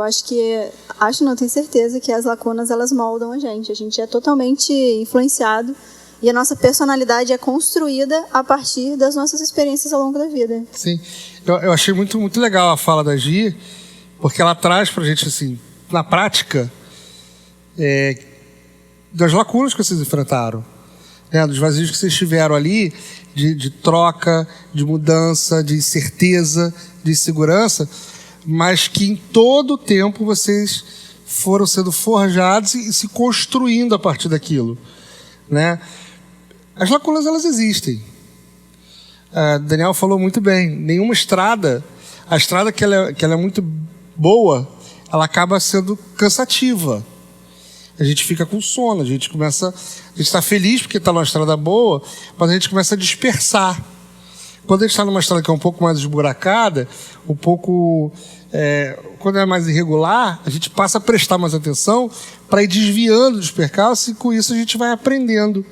não tenho certeza que as lacunas, elas moldam a gente é totalmente influenciado e a nossa personalidade é construída a partir das nossas experiências ao longo da vida. Sim, eu achei muito, muito legal a fala da Gi, porque ela traz pra gente, assim, na prática, das lacunas que vocês enfrentaram. né, dos vazios que vocês tiveram ali, de troca, de mudança, de certeza, de segurança, mas que em todo o tempo vocês foram sendo forjados e se construindo a partir daquilo, né? As lacunas, elas existem. Daniel falou muito bem. Nenhuma estrada, a estrada que ela é muito boa, ela acaba sendo cansativa. A gente fica com sono, a gente está feliz porque está numa estrada boa, mas a gente começa a dispersar. Quando a gente está numa estrada que é um pouco mais esburacada, quando é mais irregular, a gente passa a prestar mais atenção para ir desviando dos percalços, e com isso a gente vai aprendendo.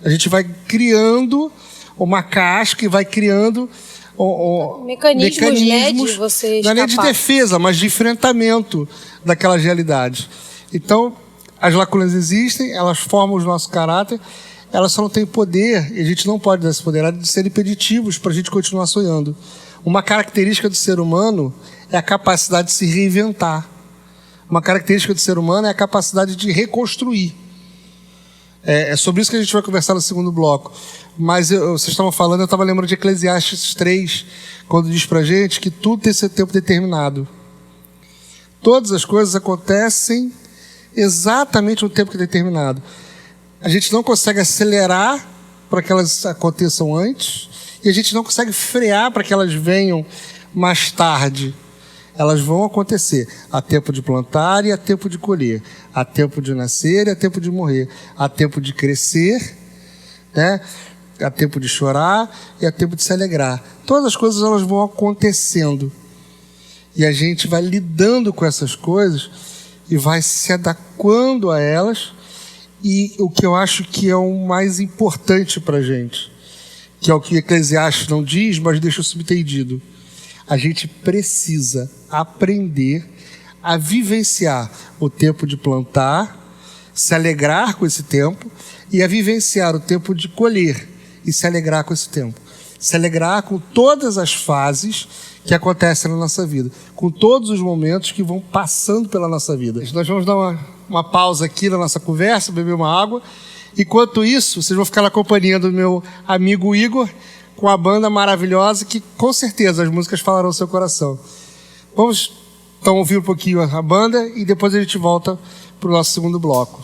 A gente vai criando uma casca e vai criando mecanismos, né, de você não é nem de defesa, mas de enfrentamento daquelas realidades. Então, as lacunas existem, elas formam o nosso caráter, elas só não têm poder, e a gente não pode dar esse poder, de ser impeditivos para a gente continuar sonhando. Uma característica do ser humano é a capacidade de se reinventar. Uma característica do ser humano é a capacidade de reconstruir. É sobre isso que a gente vai conversar no segundo bloco. Mas vocês estavam falando, eu estava lembrando de Eclesiastes 3, quando diz para a gente que tudo tem seu tempo determinado. Todas as coisas acontecem exatamente no tempo que é determinado. A gente não consegue acelerar para que elas aconteçam antes, e a gente não consegue frear para que elas venham mais tarde. Elas vão acontecer. Há tempo de plantar e há tempo de colher. Há tempo de nascer e há tempo de morrer. Há tempo de crescer, né? Há tempo de chorar e há tempo de se alegrar. Todas as coisas, elas vão acontecendo. E a gente vai lidando com essas coisas e vai se adequando a elas. E o que eu acho que é o mais importante para a gente, que é o que Eclesiastes não diz, mas deixa subentendido. A gente precisa aprender a vivenciar o tempo de plantar, se alegrar com esse tempo, e a vivenciar o tempo de colher e se alegrar com esse tempo. Se alegrar com todas as fases que acontecem na nossa vida, com todos os momentos que vão passando pela nossa vida. Nós vamos dar uma pausa aqui na nossa conversa, beber uma água. Enquanto isso, vocês vão ficar na companhia do meu amigo Igor, com a banda maravilhosa que, com certeza, as músicas falarão no seu coração. Vamos, então, ouvir um pouquinho a banda e depois a gente volta para o nosso segundo bloco.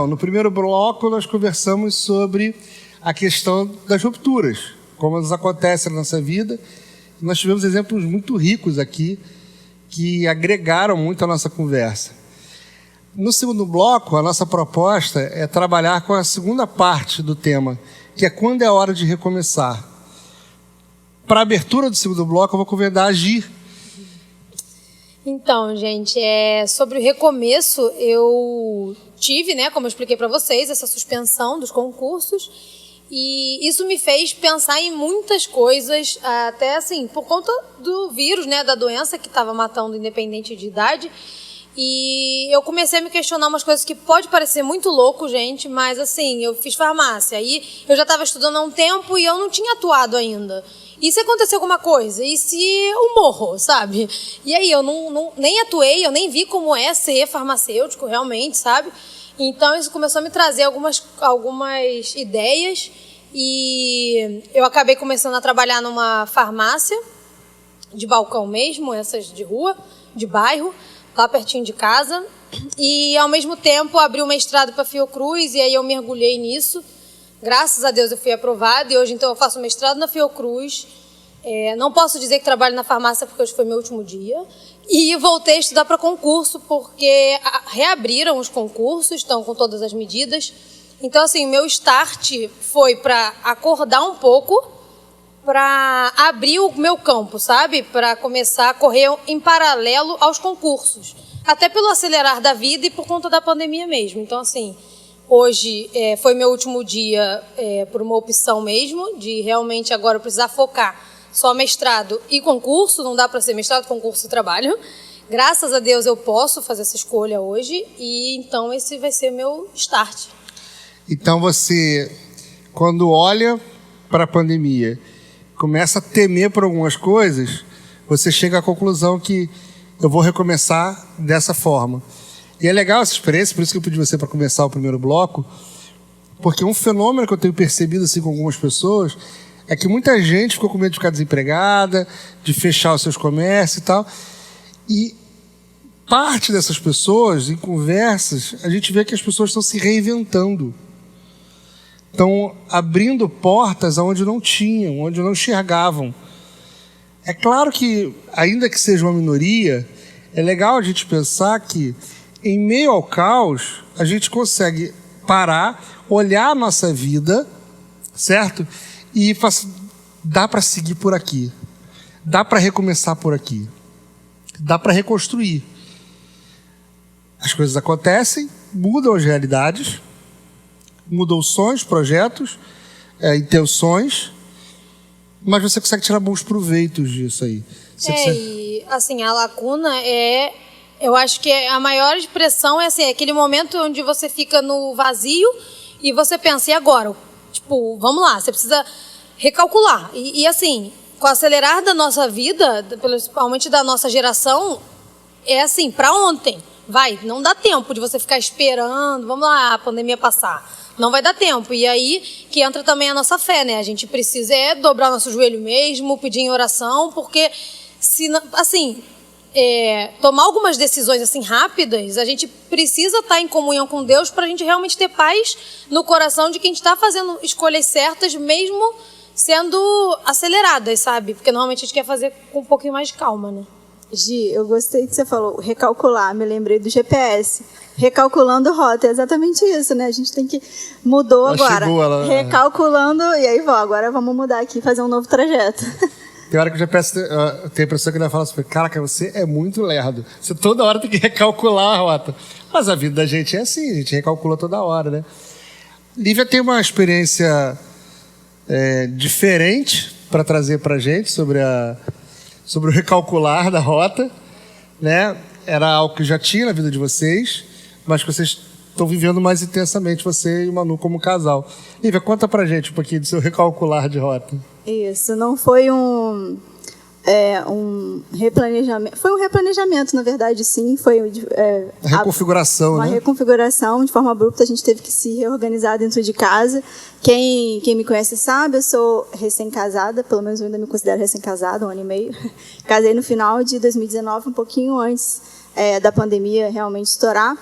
Então, no primeiro bloco, nós conversamos sobre a questão das rupturas, como elas acontecem na nossa vida. Nós tivemos exemplos muito ricos aqui, que agregaram muito a nossa conversa. No segundo bloco, a nossa proposta é trabalhar com a segunda parte do tema, que é quando é a hora de recomeçar. Para a abertura do segundo bloco, eu vou convidar a Gi. Então, gente, sobre o recomeço, eu tive, né, como eu expliquei para vocês, essa suspensão dos concursos, e isso me fez pensar em muitas coisas, até assim, por conta do vírus, né, da doença que estava matando independente de idade, e eu comecei a me questionar umas coisas que pode parecer muito louco, gente, mas assim, eu fiz farmácia, aí eu já estava estudando há um tempo e eu não tinha atuado ainda. E se acontecer alguma coisa? E se eu morro, sabe? E aí eu nem atuei, eu nem vi como é ser farmacêutico realmente, sabe? Então isso começou a me trazer algumas ideias e eu acabei começando a trabalhar numa farmácia de balcão mesmo, essas de rua, de bairro, lá pertinho de casa. E ao mesmo tempo abri um mestrado para Fiocruz e aí eu mergulhei nisso. Graças a Deus eu fui aprovada e hoje então eu faço mestrado na Fiocruz. Não posso dizer que trabalho na farmácia porque hoje foi meu último dia. E voltei a estudar para concurso porque reabriram os concursos, estão com todas as medidas. Então, assim, meu start foi para acordar um pouco, para abrir o meu campo, sabe? Para começar a correr em paralelo aos concursos. Até pelo acelerar da vida e por conta da pandemia mesmo. Então, assim, hoje foi meu último dia por uma opção mesmo, de realmente agora precisar focar só mestrado e concurso, não dá para ser mestrado, concurso e trabalho. Graças a Deus eu posso fazer essa escolha hoje e então esse vai ser meu start. Então você, quando olha para a pandemia, começa a temer por algumas coisas, você chega à conclusão que eu vou recomeçar dessa forma. E é legal essa experiência, por isso que eu pedi você para começar o primeiro bloco, porque um fenômeno que eu tenho percebido assim, com algumas pessoas é que muita gente ficou com medo de ficar desempregada, de fechar os seus comércios e tal. E parte dessas pessoas, em conversas, a gente vê que as pessoas estão se reinventando. Estão abrindo portas onde não tinham, onde não enxergavam. É claro que, ainda que seja uma minoria, é legal a gente pensar que, em meio ao caos, a gente consegue parar, olhar a nossa vida, certo? E dá para seguir por aqui. Dá para recomeçar por aqui. Dá para reconstruir. As coisas acontecem, mudam as realidades, mudam os sonhos, projetos, intenções, mas você consegue tirar bons proveitos disso aí. E assim, a lacuna eu acho que a maior expressão é assim, aquele momento onde você fica no vazio e você pensa, e agora? Tipo, vamos lá, você precisa recalcular. E assim, com o acelerar da nossa vida, principalmente da nossa geração, é assim, para ontem. Não dá tempo de você ficar esperando, vamos lá, a pandemia passar. Não vai dar tempo. E aí que entra também a nossa fé, né? A gente precisa dobrar nosso joelho mesmo, pedir em oração, porque se assim, tomar algumas decisões assim rápidas, a gente precisa estar em comunhão com Deus para a gente realmente ter paz no coração de que a gente está fazendo escolhas certas, mesmo sendo aceleradas, sabe? Porque normalmente a gente quer fazer com um pouquinho mais de calma, né? Gi, eu gostei que você falou, recalcular, me lembrei do GPS. Recalculando rota, é exatamente isso, né? A gente tem que... Mudou ela agora. Chegou, recalculando, e aí agora vamos mudar aqui, fazer um novo trajeto. Tem hora que o GPS tem a impressão que ele vai falar assim, caraca, você é muito lerdo. Você toda hora tem que recalcular a rota. Mas a vida da gente é assim, a gente recalcula toda hora, né? Lívia tem uma experiência diferente para trazer para a gente sobre o recalcular da rota, né? Era algo que já tinha na vida de vocês, mas que vocês estão vivendo mais intensamente, você e o Manu como casal. Lívia, conta pra gente um pouquinho do seu recalcular de rota. Isso, não foi um replanejamento. Foi um replanejamento, na verdade, sim. Foi reconfiguração, uma né? Reconfiguração de forma abrupta. A gente teve que se reorganizar dentro de casa. Quem me conhece sabe, eu sou recém-casada, pelo menos eu ainda me considero recém-casada, 1 ano e meio. Casei no final de 2019, um pouquinho antes da pandemia realmente estourar.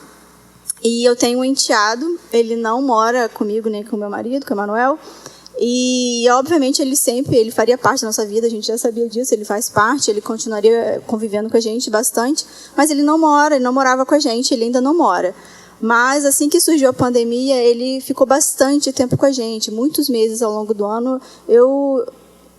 E eu tenho um enteado, ele não mora comigo nem com o meu marido, com o Emanuel. E, obviamente, ele faria parte da nossa vida, a gente já sabia disso, ele faz parte, ele continuaria convivendo com a gente bastante, mas ele não morava com a gente, ele ainda não mora. Mas, assim que surgiu a pandemia, ele ficou bastante tempo com a gente, muitos meses ao longo do ano. Eu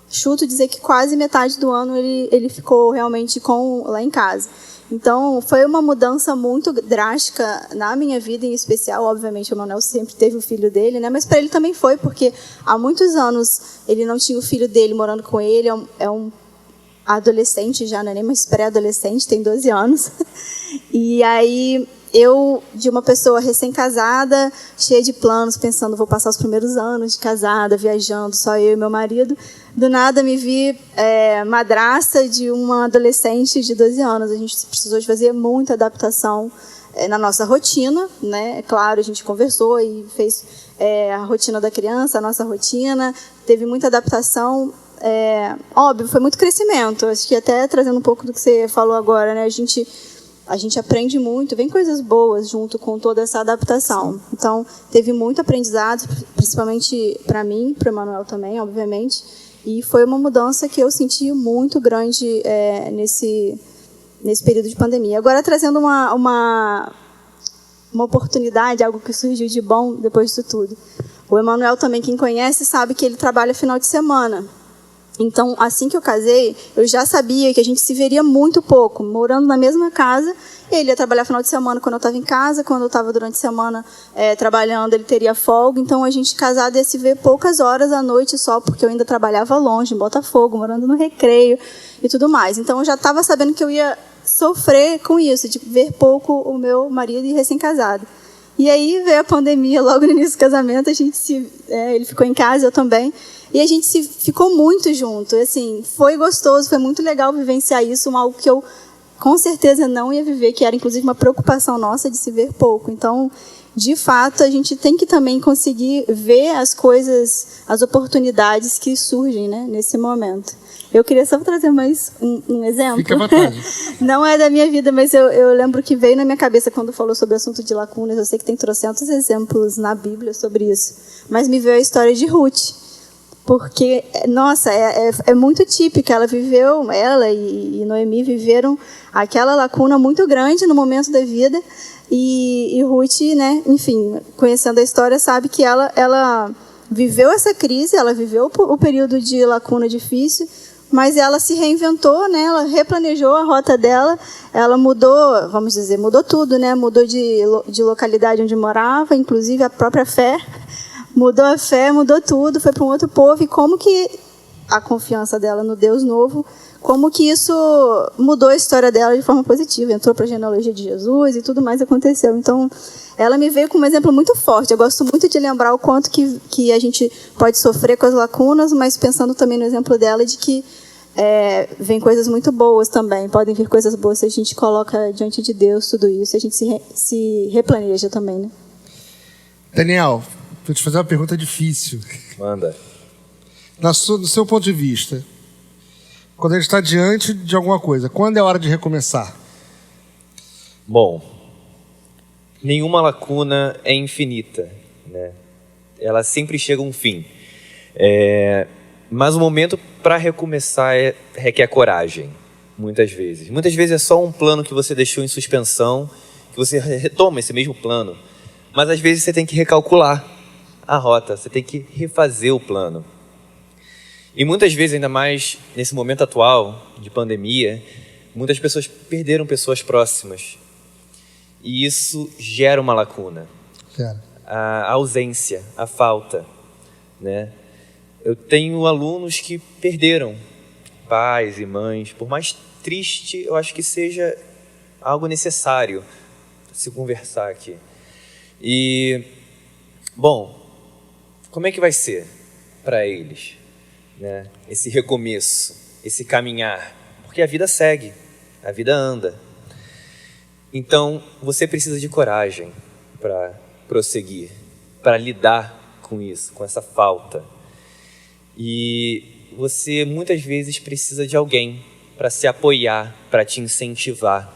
chuto dizer que quase metade do ano ele ficou realmente lá em casa. Então, foi uma mudança muito drástica na minha vida, em especial. Obviamente, o Manuel sempre teve o filho dele, né? Mas para ele também foi, porque há muitos anos ele não tinha o filho dele morando com ele. É um adolescente já, não é nem mais pré-adolescente, tem 12 anos. E aí, eu, de uma pessoa recém-casada, cheia de planos, pensando, vou passar os primeiros anos de casada, viajando, só eu e meu marido, do nada me vi madrasta de uma adolescente de 12 anos. A gente precisou de fazer muita adaptação na nossa rotina, né? É claro, a gente conversou e fez a rotina da criança, a nossa rotina, teve muita adaptação. Óbvio, foi muito crescimento. Acho que até trazendo um pouco do que você falou agora, né? A gente aprende muito, vem coisas boas junto com toda essa adaptação. Então, teve muito aprendizado, principalmente para mim, para o Emanuel também, obviamente. E foi uma mudança que eu senti muito grande nesse período de pandemia. Agora, trazendo uma oportunidade, algo que surgiu de bom depois disso tudo. O Emanuel também, quem conhece, sabe que ele trabalha final de semana. Então, assim que eu casei, eu já sabia que a gente se veria muito pouco, morando na mesma casa. Ele ia trabalhar final de semana quando eu estava em casa, quando eu estava durante a semana trabalhando, ele teria folga. Então, a gente casado ia se ver poucas horas à noite só, porque eu ainda trabalhava longe, em Botafogo, morando no Recreio e tudo mais. Então, eu já estava sabendo que eu ia sofrer com isso, de ver pouco o meu marido e recém-casado. E aí veio a pandemia, logo no início do casamento, ele ficou em casa, eu também. E a gente ficou muito junto. Assim, foi gostoso, foi muito legal vivenciar isso, algo que eu com certeza não ia viver, que era inclusive uma preocupação nossa de se ver pouco. Então, de fato, a gente tem que também conseguir ver as coisas, as oportunidades que surgem, né, nesse momento. Eu queria só trazer mais um exemplo. Fica à vontade. Não é da minha vida, mas eu lembro que veio na minha cabeça quando falou sobre o assunto de lacunas. Eu sei que tem trocentos exemplos na Bíblia sobre isso. Mas me veio a história de Ruth. Porque, nossa, é muito típica. Ela e Noemi viveram aquela lacuna muito grande no momento da vida. E Ruth, né, enfim, conhecendo a história, sabe que ela viveu essa crise, ela viveu o período de lacuna difícil, mas ela se reinventou, né? Ela replanejou a rota dela, ela mudou, vamos dizer, mudou tudo, né? Mudou de localidade onde morava, inclusive a própria fé, mudou a fé, mudou tudo, foi para um outro povo. E como que a confiança dela no Deus novo, como que isso mudou a história dela de forma positiva, entrou para a genealogia de Jesus e tudo mais aconteceu. Então, ela me veio com um exemplo muito forte. Eu gosto muito de lembrar o quanto que a gente pode sofrer com as lacunas, mas pensando também no exemplo dela de que vem coisas muito boas também. Podem vir coisas boas se a gente coloca diante de Deus tudo isso, a gente se replaneja também, né? Daniel, vou te fazer uma pergunta difícil. Manda. Do seu ponto de vista, quando a gente está diante de alguma coisa, quando é a hora de recomeçar? Bom, nenhuma lacuna é infinita, né? Ela sempre chega a um fim. Mas o momento para recomeçar requer coragem, muitas vezes. Muitas vezes é só um plano que você deixou em suspensão, que você retoma esse mesmo plano. Mas às vezes você tem que recalcular a rota, você tem que refazer o plano. E muitas vezes, ainda mais nesse momento atual de pandemia, muitas pessoas perderam pessoas próximas. E isso gera uma lacuna. A ausência, a falta, né? Eu tenho alunos que perderam pais e mães. Por mais triste, eu acho que seja algo necessário se conversar aqui. E, bom, como é que vai ser para eles, né? Esse recomeço, esse caminhar? Porque a vida segue, a vida anda. Então, você precisa de coragem para prosseguir, para lidar com isso, com essa falta. E você muitas vezes precisa de alguém para se apoiar, para te incentivar.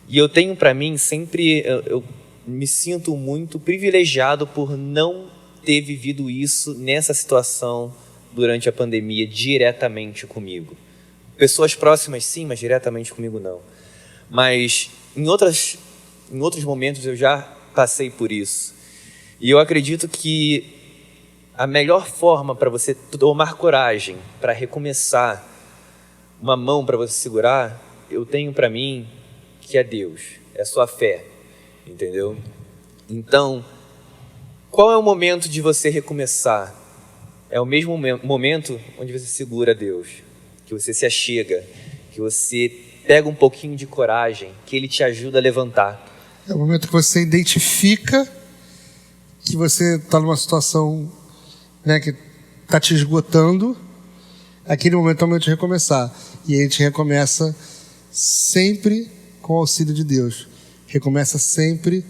E eu tenho para mim sempre, eu me sinto muito privilegiado por não ter vivido isso nessa situação durante a pandemia diretamente comigo. Pessoas próximas sim, mas diretamente comigo não. Mas em outros momentos eu já passei por isso. E eu acredito que a melhor forma para você tomar coragem, para recomeçar, uma mão para você segurar, eu tenho para mim que é Deus, é sua fé, entendeu? Então, qual é o momento de você recomeçar? É o mesmo momento onde você segura Deus, que você se achega, que você pega um pouquinho de coragem, que Ele te ajuda a levantar. É o momento que você identifica que você está numa situação, né, que está te esgotando. Aquele momento é o momento de recomeçar. E a gente recomeça sempre com o auxílio de Deus. Recomeça sempre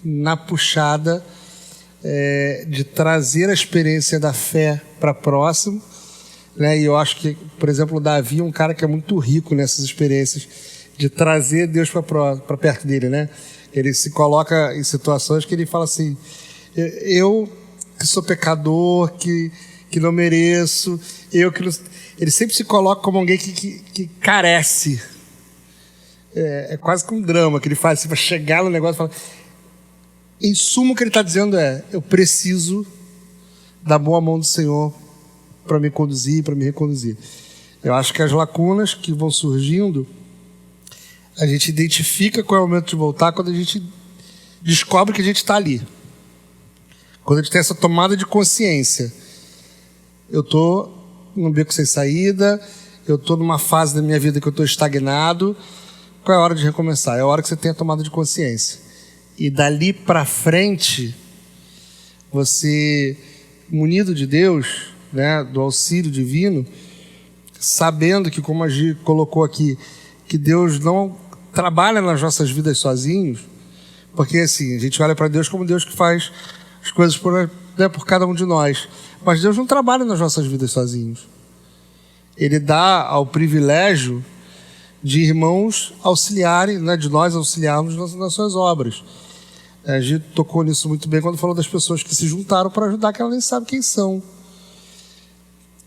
na puxada de trazer a experiência da fé para próximo, né? E eu acho que, por exemplo, o Davi é um cara que é muito rico nessas experiências de trazer Deus para perto dele, né? Ele se coloca em situações que ele fala assim: eu que sou pecador, que não mereço, eu que não... Ele sempre se coloca como alguém que carece. É quase que um drama que ele faz assim, para chegar no negócio e falar. Em suma, o que ele está dizendo é: eu preciso da boa mão do Senhor para me conduzir, para me reconduzir. Eu acho que as lacunas que vão surgindo, a gente identifica qual é o momento de voltar quando a gente descobre que a gente está ali. Quando a gente tem essa tomada de consciência. Eu estou num beco sem saída, eu estou numa fase da minha vida que eu estou estagnado. Qual é a hora de recomeçar? É a hora que você tem a tomada de consciência. E dali para frente, você, munido de Deus, né, do auxílio divino, sabendo que, como a Gi colocou aqui, que Deus não trabalha nas nossas vidas sozinhos, porque assim, a gente olha para Deus como Deus que faz as coisas por cada um de nós. Mas Deus não trabalha nas nossas vidas sozinhos. Ele dá ao privilégio de irmãos auxiliarem, né, de nós auxiliarmos nas suas obras. A gente tocou nisso muito bem quando falou das pessoas que se juntaram para ajudar, que ela nem sabe quem são.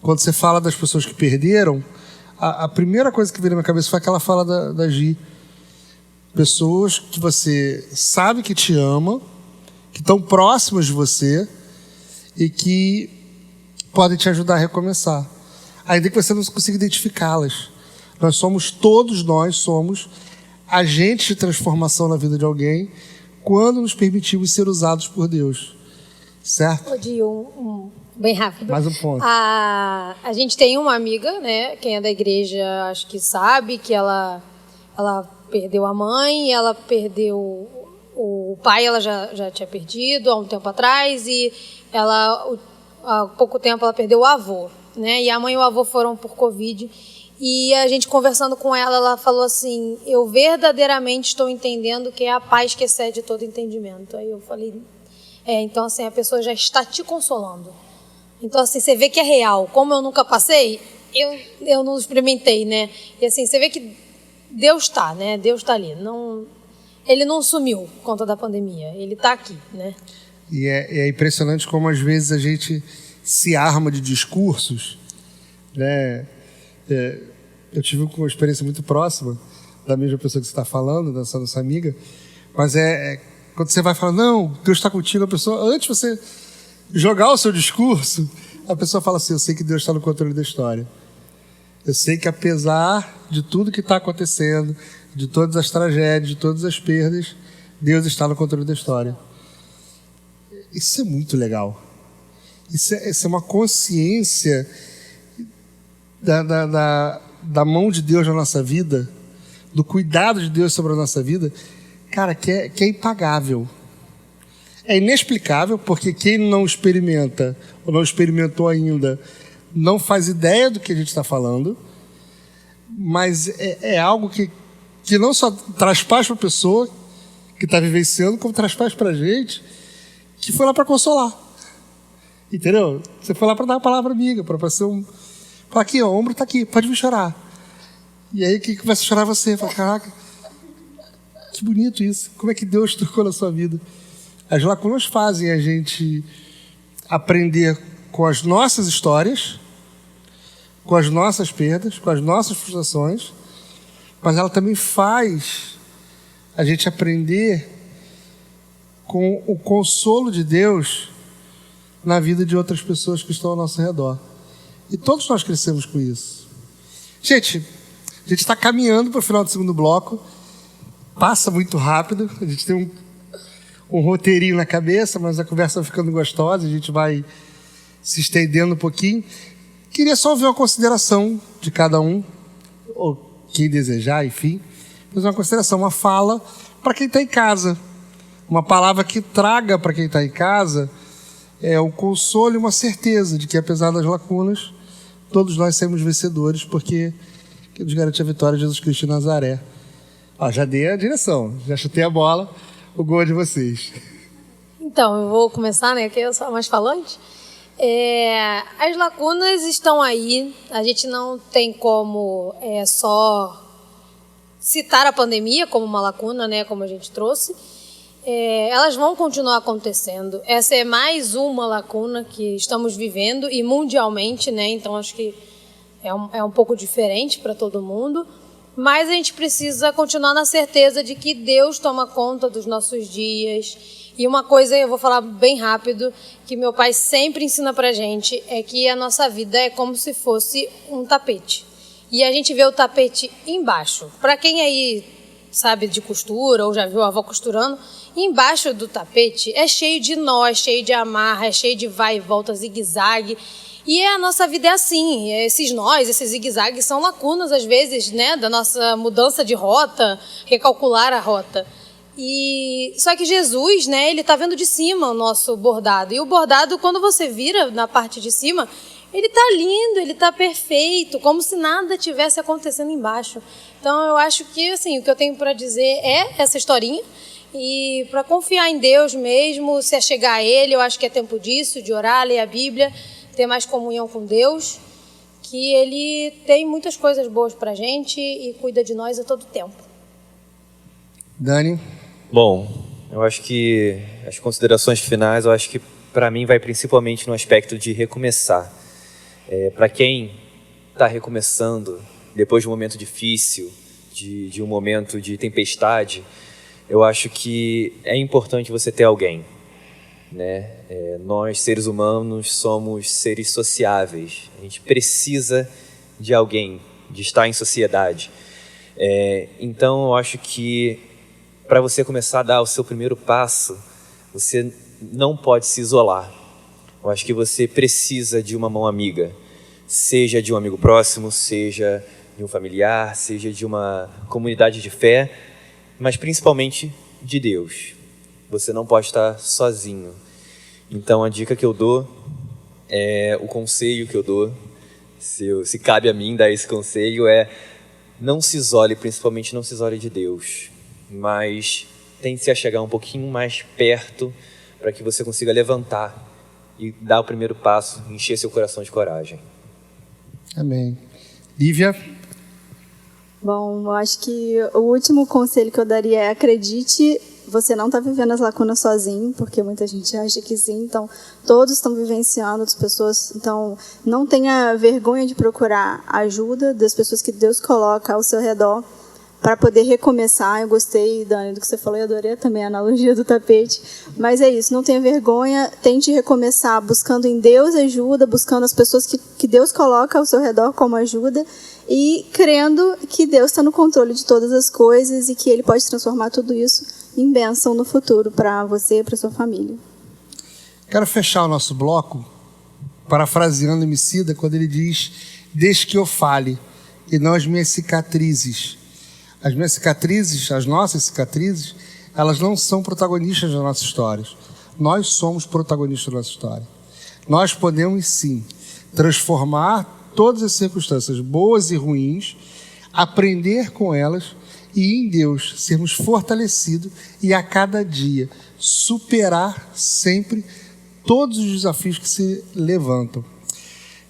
Quando você fala das pessoas que perderam, a primeira coisa que veio na minha cabeça foi aquela fala da Gi. Pessoas que você sabe que te ama, que estão próximas de você e que podem te ajudar a recomeçar. Ainda que você não consiga identificá-las. Todos nós somos agentes de transformação na vida de alguém quando nos permitimos ser usados por Deus. Certo? Bem rápido. Mais um ponto. A gente tem uma amiga, né? Quem é da igreja acho que sabe que ela perdeu a mãe, ela perdeu o pai, ela já tinha perdido há um tempo atrás, e há pouco tempo ela perdeu o avô, né? E a mãe e o avô foram por Covid. E a gente conversando com ela, ela falou assim: eu verdadeiramente estou entendendo que é a paz que excede todo entendimento. Aí eu falei: então assim, a pessoa já está te consolando. Então assim, você vê que é real. Como eu nunca passei, eu não experimentei, né? E assim, você vê que Deus está, né? Deus está ali. Ele não sumiu por conta da pandemia. Ele está aqui, né? E é impressionante como às vezes a gente se arma de discursos, né? Eu tive uma experiência muito próxima da mesma pessoa que você está falando, dessa nossa amiga, mas quando você vai falar, não, Deus está contigo, a pessoa, antes de você jogar o seu discurso, a pessoa fala assim: eu sei que Deus está no controle da história. Eu sei que apesar de tudo que está acontecendo, de todas as tragédias, de todas as perdas, Deus está no controle da história. Isso é muito legal. Isso é uma consciência da mão de Deus na nossa vida, do cuidado de Deus sobre a nossa vida, cara, que é impagável. É inexplicável, porque quem não experimenta, ou não experimentou ainda, não faz ideia do que a gente está falando, mas é algo que não só traz paz para a pessoa que está vivenciando, como traz paz para a gente, que foi lá para consolar. Entendeu? Você foi lá para dar uma palavra amiga, para ser um... Fala aqui, ó, o ombro está aqui, pode vir chorar. E aí quem começa a chorar é você. Fala, caraca, Que bonito isso. Como é que Deus tocou na sua vida? As lacunas fazem a gente aprender com as nossas histórias, com as nossas perdas, com as nossas frustrações, mas ela também faz a gente aprender com o consolo de Deus na vida de outras pessoas que estão ao nosso redor. E todos nós crescemos com isso. Gente, a gente está caminhando para o final do segundo bloco. Passa muito rápido. A gente tem um roteirinho na cabeça, mas a conversa vai ficando gostosa. A gente vai se estendendo um pouquinho. Queria só ouvir uma consideração de cada um, ou quem desejar, enfim. Mas uma consideração, uma fala para quem está em casa. Uma palavra que traga para quem está em casa um consolo e uma certeza de que, apesar das lacunas, todos nós seremos vencedores, porque quem nos garante a vitória é Jesus Cristo de Nazaré. Já dei a direção, já chutei a bola, o gol é de vocês. Então, eu vou começar, né, que eu sou a mais falante. As lacunas estão aí, a gente não tem como só citar a pandemia como uma lacuna, né, como a gente trouxe. Elas vão continuar acontecendo. Essa é mais uma lacuna que estamos vivendo, e mundialmente, né? Então acho que é um pouco diferente para todo mundo, mas a gente precisa continuar na certeza de que Deus toma conta dos nossos dias. E uma coisa, eu vou falar bem rápido, que meu pai sempre ensina pra gente, é que a nossa vida é como se fosse um tapete. E a gente vê o tapete embaixo. Para quem aí sabe de costura ou já viu a avó costurando, embaixo do tapete é cheio de nó, é cheio de amarra, é cheio de vai e volta, zigue-zague. E a nossa vida é assim, esses nós, esses zigue-zagues são lacunas às vezes, né, da nossa mudança de rota, recalcular a rota. E só que Jesus, né, ele tá vendo de cima o nosso bordado. E o bordado, quando você vira na parte de cima, ele tá lindo, ele tá perfeito, como se nada tivesse acontecendo embaixo. Então eu acho que assim, o que eu tenho para dizer é essa historinha. E para confiar em Deus mesmo, se achegar a Ele, eu acho que é tempo disso, de orar, ler a Bíblia, ter mais comunhão com Deus, que Ele tem muitas coisas boas para a gente e cuida de nós a todo tempo. Dani? Bom, eu acho que as considerações finais, eu acho que para mim vai principalmente no aspecto de recomeçar. Para quem está recomeçando, depois de um momento difícil, de um momento de tempestade, eu acho que é importante você ter alguém, né? Nós, seres humanos, somos seres sociáveis. A gente precisa de alguém, de estar em sociedade. Então, eu acho que para você começar a dar o seu primeiro passo, você não pode se isolar. Eu acho que você precisa de uma mão amiga, seja de um amigo próximo, seja de um familiar, seja de uma comunidade de fé, mas principalmente de Deus. Você não pode estar sozinho. Então a dica que eu dou, o conselho que eu dou, se cabe a mim dar esse conselho, não se isole, principalmente não se isole de Deus, mas tente se achegar um pouquinho mais perto para que você consiga levantar e dar o primeiro passo, encher seu coração de coragem. Amém. Lívia? Bom, eu acho que o último conselho que eu daria é: acredite, você não está vivendo as lacunas sozinho, porque muita gente acha que sim, então todos estão vivenciando, as pessoas, então não tenha vergonha de procurar a ajuda das pessoas que Deus coloca ao seu redor para poder recomeçar. Eu gostei, Dani, do que você falou, e adorei também a analogia do tapete, mas é isso, não tenha vergonha, tente recomeçar buscando em Deus ajuda, buscando as pessoas que Deus coloca ao seu redor como ajuda, e crendo que Deus está no controle de todas as coisas e que Ele pode transformar tudo isso em bênção no futuro para você e para sua família. Quero fechar o nosso bloco parafraseando Emicida quando ele diz: deixe que eu fale e não as minhas cicatrizes. As minhas cicatrizes, as nossas cicatrizes, elas não são protagonistas das nossas histórias. Nós somos protagonistas da nossa história. Nós podemos sim transformar todas as circunstâncias, boas e ruins, aprender com elas e em Deus sermos fortalecidos e a cada dia superar sempre todos os desafios que se levantam.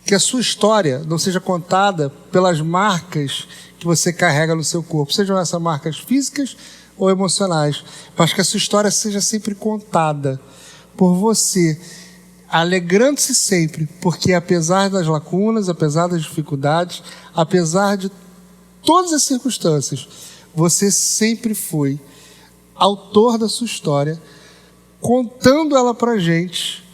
Que a sua história não seja contada pelas marcas que você carrega no seu corpo, sejam essas marcas físicas ou emocionais, mas que a sua história seja sempre contada por você, alegrando-se sempre, porque apesar das lacunas, apesar das dificuldades, apesar de todas as circunstâncias, você sempre foi autor da sua história, contando ela pra gente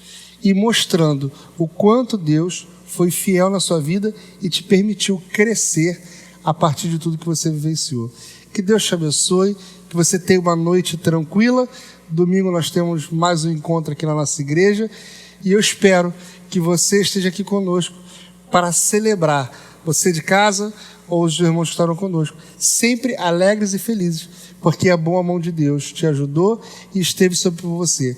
e mostrando o quanto Deus foi fiel na sua vida e te permitiu crescer a partir de tudo que você vivenciou. Que Deus te abençoe, que você tenha uma noite tranquila. Domingo nós temos mais um encontro aqui na nossa igreja e eu espero que você esteja aqui conosco para celebrar, você de casa ou os irmãos que estarão conosco, sempre alegres e felizes, porque a boa mão de Deus te ajudou e esteve sobre você.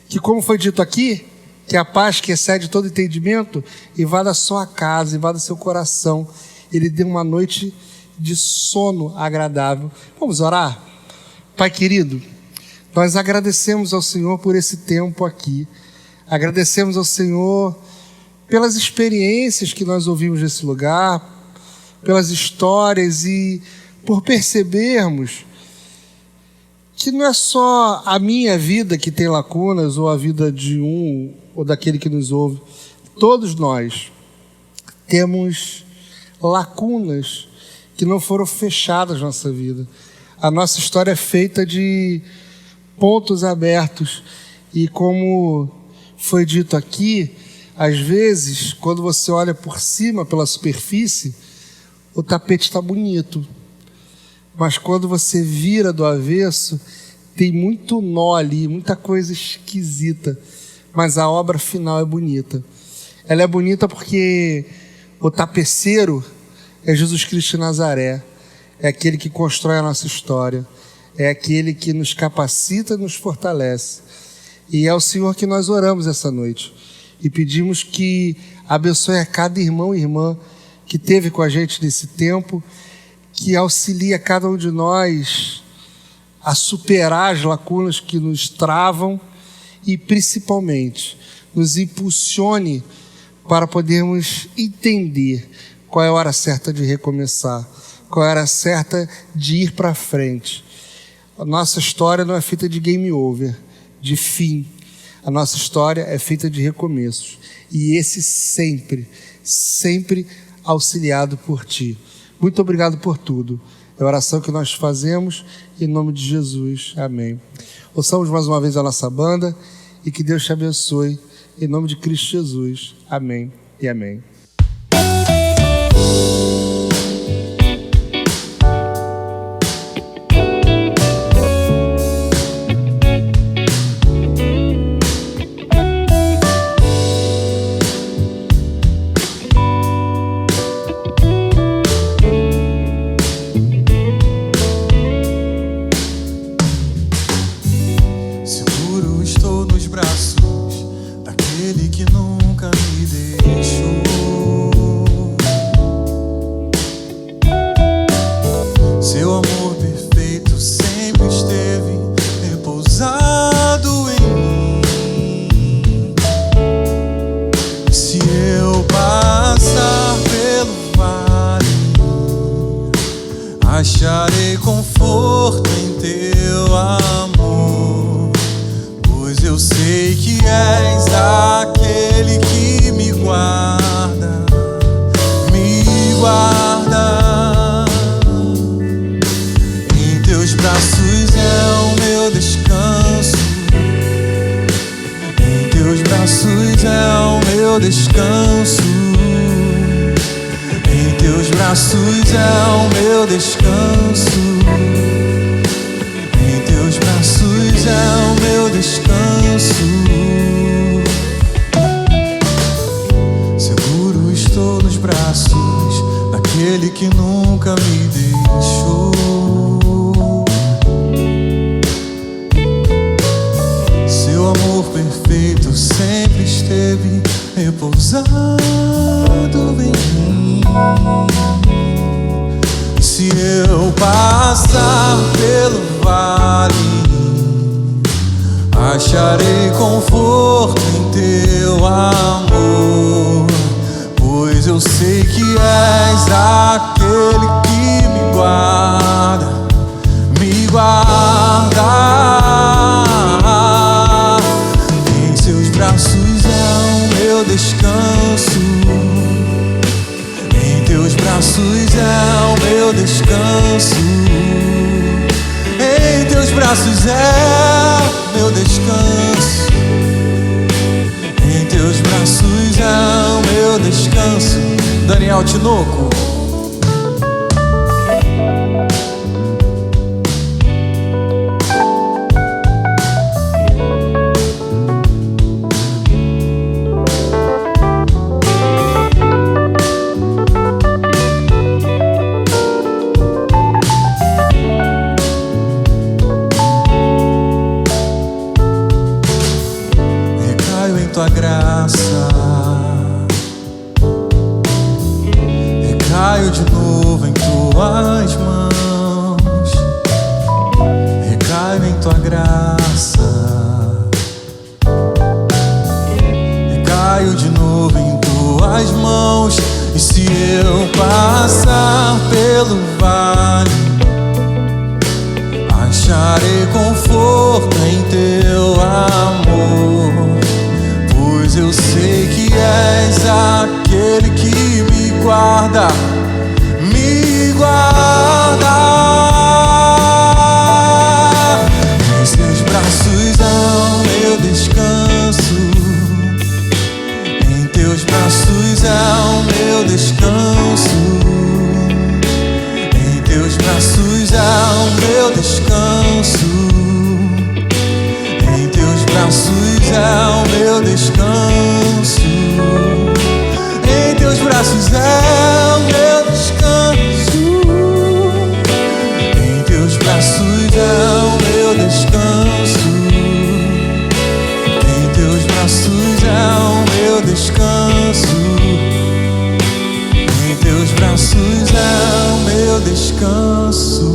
Que, como foi dito aqui, que a paz que excede todo entendimento invada a sua casa, invada seu coração. Ele dê uma noite de sono agradável. Vamos orar? Pai querido, nós agradecemos ao Senhor por esse tempo aqui. Agradecemos ao Senhor pelas experiências que nós ouvimos nesse lugar, pelas histórias e por percebermos que não é só a minha vida que tem lacunas ou a vida de um ou daquele que nos ouve. Todos nós temos lacunas que não foram fechadas na nossa vida. A nossa história é feita de pontos abertos e, como foi dito aqui, às vezes, quando você olha por cima, pela superfície, o tapete está bonito, mas quando você vira do avesso, tem muito nó ali, muita coisa esquisita, mas a obra final é bonita. Ela é bonita porque o tapeceiro é Jesus Cristo de Nazaré, é aquele que constrói a nossa história, é aquele que nos capacita e nos fortalece. E é o Senhor que nós oramos essa noite e pedimos que abençoe a cada irmão e irmã que esteve com a gente nesse tempo, que auxilie a cada um de nós a superar as lacunas que nos travam e, principalmente, nos impulsione para podermos entender qual é a hora certa de recomeçar, qual é a hora certa de ir para frente. A nossa história não é feita de game over, de fim. A nossa história é feita de recomeços. E esse sempre, sempre auxiliado por Ti. Muito obrigado por tudo. É a oração que nós fazemos em nome de Jesus. Amém. Ouçamos mais uma vez a nossa banda e que Deus te abençoe em nome de Cristo Jesus. Amém e amém. Acharei conforto em Teu amor, pois eu sei que és aquele que me guarda, me guarda. Em Teus braços é o meu descanso, em Teus braços é o meu descanso. Em Teus braços é o meu descanso, em Teus braços é o meu descanso. Seguro estou nos braços daquele que nunca me deixou. Seu amor perfeito sempre esteve repousado em mim. E se eu passar pelo vale, acharei conforto em Teu amor, pois eu sei que és aquele que me guarda, me guarda. meu descanso. Em teus braços é meu descanso. Em teus braços é o meu descanso. Daniel Tinoco. Tua graça, recaio de novo em tuas mãos, recaio em tua graça, recaio de novo em tuas mãos. E se eu passar pelo vale, acharei conforto em teu amor. Pois eu sei que és aquele que me guarda, me guarda. Em teus braços há o meu descanso. Em teus braços há o meu descanso. Em teus braços há o meu descanso. Em teus braços é o meu descanso. Em teus braços é o meu descanso. Em teus braços é o meu descanso. Em teus braços é o meu descanso. Em teus braços é o meu descanso.